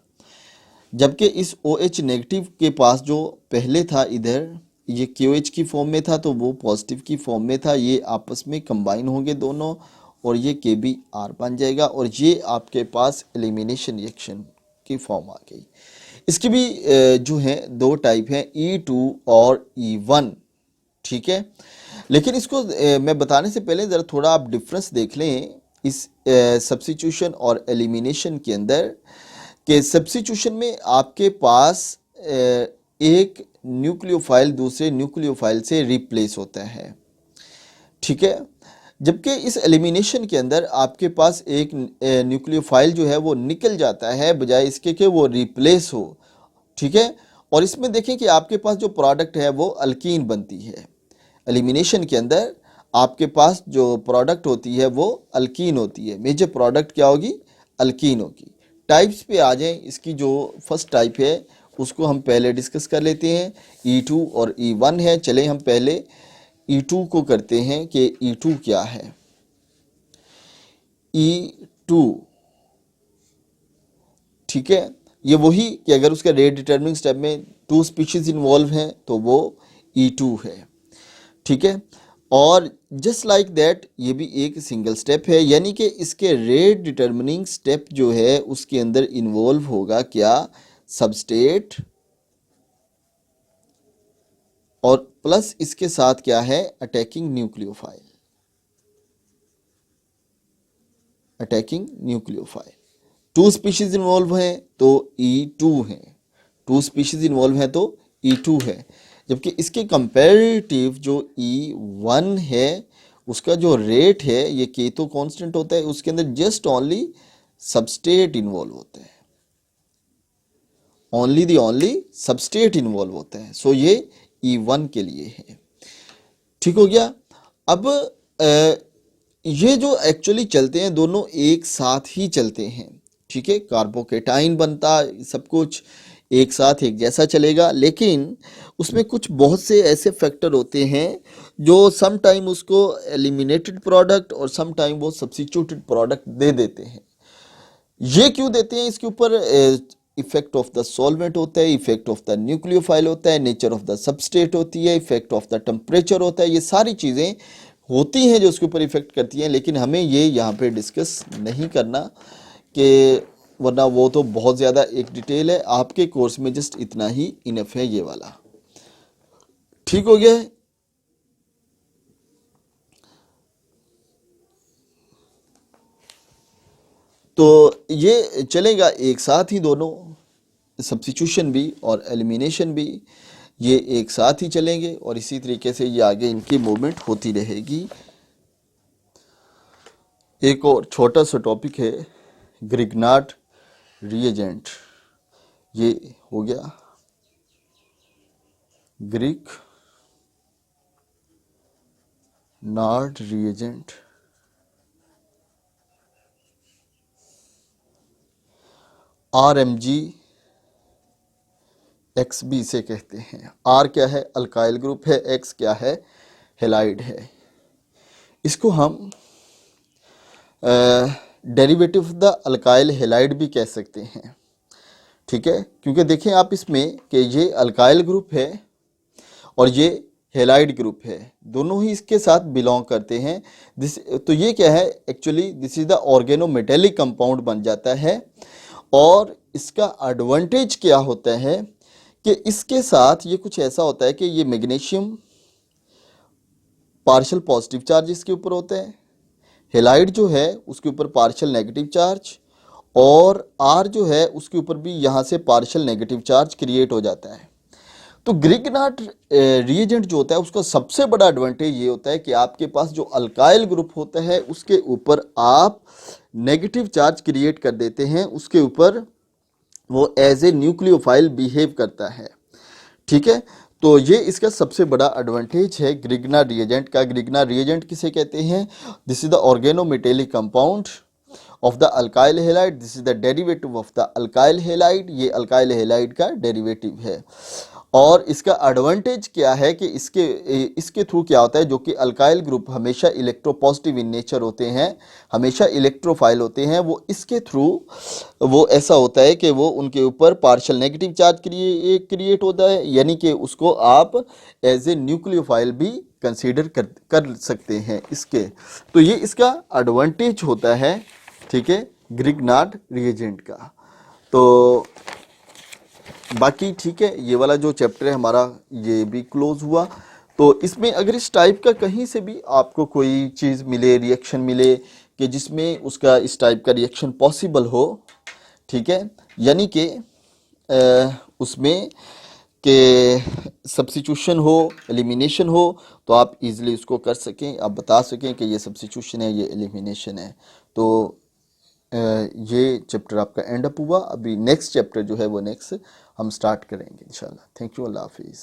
जबकि इस OH नेगेटिव के पास जो पहले था इधर, ये KOH की फॉर्म में था, तो वो पॉजिटिव की फॉर्म में था, ये आपस में कंबाइन होंगे दोनों और ये KBr बन जाएगा, और ये आपके पास एलिमिनेशन रिएक्शन की फॉर्म आ गई। इसकी भी जो है दो टाइप हैं, E2 और E1, ठीक है। लेकिन इसको मैं बताने से पहले ज़रा थोड़ा आप डिफरेंस देख लें इस सब्स्टिट्यूशन और एलिमिनेशन के अंदर, कि सब्स्टिट्यूशन में आपके पास एक न्यूक्लियोफाइल दूसरे न्यूक्लियोफाइल से रिप्लेस होता है, ठीक है। जबकि इस एलिमिनेशन के अंदर आपके पास एक न्यूक्लियोफाइल जो है वो निकल जाता है बजाय इसके कि वो रिप्लेस हो, ठीक है। और इसमें देखें कि आपके पास जो प्रोडक्ट है वो अल्कीन बनती है। एलिमिनेशन के अंदर आपके पास जो प्रोडक्ट होती है वो अल्कीन होती है, मेजर प्रोडक्ट क्या होगी, अल्कीन होगी। टाइप्स पे आ जाएं, इसकी जो फर्स्ट टाइप है उसको हम पहले डिस्कस कर लेते हैं, E2 और E1 है। चलें हम पहले E2 को करते हैं कि E2 क्या है। E2, ठीक है, ये वही कि अगर उसका रेट डिटर्मिनिंग स्टेप में 2 स्पीशीज इन्वॉल्व हैं तो वो E2 है, ठीक है। और जस्ट लाइक दैट ये भी एक सिंगल स्टेप है, यानी कि इसके रेट डिटर्मिनिंग स्टेप जो है उसके अंदर इन्वॉल्व होगा क्या, सबस्टेट, और प्लस इसके साथ क्या है, attacking nucleophile, attacking nucleophile. 2 species involve हैं तो E2 है, 2 स्पीशीज इन्वॉल्व हैं तो E2 है। जबकि इसके कंपैरेटिव जो E1 है उसका जो रेट है, ये K तो कांस्टेंट होता है, उसके अंदर जस्ट ओनली सबस्टेट इन्वॉल्व होता है, ओनली सबस्टेट इन्वॉल्व होता है। सो ये E1 के लिए है, ठीक हो गया। अब ये जो एक्चुअली चलते हैं दोनों एक साथ ही चलते हैं, ठीक है, कार्बोकेटाइन बनता, सब कुछ एक साथ एक जैसा चलेगा, लेकिन उसमें कुछ बहुत से ऐसे फैक्टर होते हैं जो सम टाइम उसको एलिमिनेटेड प्रोडक्ट और सम टाइम वो सब्स्टिट्यूटेड प्रोडक्ट दे देते हैं। ये क्यों देते हैं, इसके ऊपर इफेक्ट ऑफ द सॉल्वेंट होता है, इफेक्ट ऑफ द न्यूक्लियोफाइल होता है, नेचर ऑफ द सबस्टेट होती है, इफेक्ट ऑफ द टेम्परेचर होता है, ये सारी चीज़ें होती हैं जो उसके ऊपर इफेक्ट करती हैं। लेकिन हमें ये यहाँ पे डिस्कस नहीं करना, कि वरना वो तो बहुत ज़्यादा एक डिटेल है, आपके कोर्स में जस्ट इतना ही इनफ है ये वाला, ठीक हो गया है। तो ये चलेगा एक साथ ही, दोनों सब्स्टिट्यूशन भी और एलिमिनेशन भी ये एक साथ ही चलेंगे, और इसी तरीके से ये आगे इनकी मूवमेंट होती रहेगी। एक और छोटा सा टॉपिक है ग्रिग्नार्ड रिएजेंट। ये हो गया ग्रिग्नार्ड रिएजेंट। RMG XB इसे कहते हैं। R क्या है? अल्काइल ग्रुप है। X क्या है? हेलाइड है। इसको हम derivative of the alkyl halide भी कह सकते हैं। ठीक है, क्योंकि देखें आप इसमें कि ये अल्काइल ग्रुप है और ये हेलाइड ग्रुप है, दोनों ही इसके साथ बिलोंग करते हैं। तो ये क्या है? Actually this is the organometallic compound बन जाता है। और इसका एडवांटेज क्या होता है कि इसके साथ ये कुछ ऐसा होता है कि ये मैग्नीशियम पार्शियल पॉजिटिव चार्ज इसके ऊपर होता है, हेलाइड जो है उसके ऊपर पार्शियल नेगेटिव चार्ज, और R जो है उसके ऊपर भी यहाँ से पार्शियल नेगेटिव चार्ज क्रिएट हो जाता है। तो ग्रिग्नार्ड रिएजेंट जो होता है उसका सबसे बड़ा एडवांटेज ये होता है कि आपके पास जो अल्काइल ग्रुप होता है उसके ऊपर आप नेगेटिव चार्ज क्रिएट कर देते हैं, उसके ऊपर वो एज ए न्यूक्लियोफाइल बिहेव करता है। ठीक है, तो ये इसका सबसे बड़ा एडवांटेज है ग्रिग्नार्ड रिएजेंट का। ग्रिग्नार्ड रिएजेंट किसे कहते हैं? This is the organometallic compound of the alkyl halide, this is the derivative of the alkyl halide. ये अल्काइल हेलाइड का डेरिवेटिव है। और इसका एडवांटेज क्या है कि इसके थ्रू क्या होता है, जो कि अल्काइल ग्रुप हमेशा इलेक्ट्रोपॉजिटिव इन नेचर होते हैं, हमेशा इलेक्ट्रोफाइल होते हैं, वो इसके थ्रू वो ऐसा होता है कि वो उनके ऊपर पार्शियल नेगेटिव चार्ज क्रिएट होता है, यानी कि उसको आप एज ए न्यूक्लियोफाइल भी कंसीडर कर सकते हैं इसके। तो ये इसका एडवांटेज होता है, ठीक है, ग्रिग्नार्ड रिएजेंट का। तो बाकी ठीक है, ये वाला जो चैप्टर है हमारा ये भी क्लोज हुआ। तो इसमें अगर इस टाइप का कहीं से भी आपको कोई चीज़ मिले, रिएक्शन मिले कि जिसमें उसका इस टाइप का रिएक्शन पॉसिबल हो, ठीक है, यानी कि उसमें कि सब्स्टिट्यूशन हो, एलिमिनेशन हो, तो आप इजीली उसको कर सकें, आप बता सकें कि ये सब्स्टिट्यूशन है, ये एलिमिनेशन है। तो ये चैप्टर आपका एंड अप हुआ। अभी नेक्स्ट चैप्टर जो है वो नेक्स्ट हम स्टार्ट करेंगे इंशाल्लाह। थैंक यू, अल्लाह हाफिज़।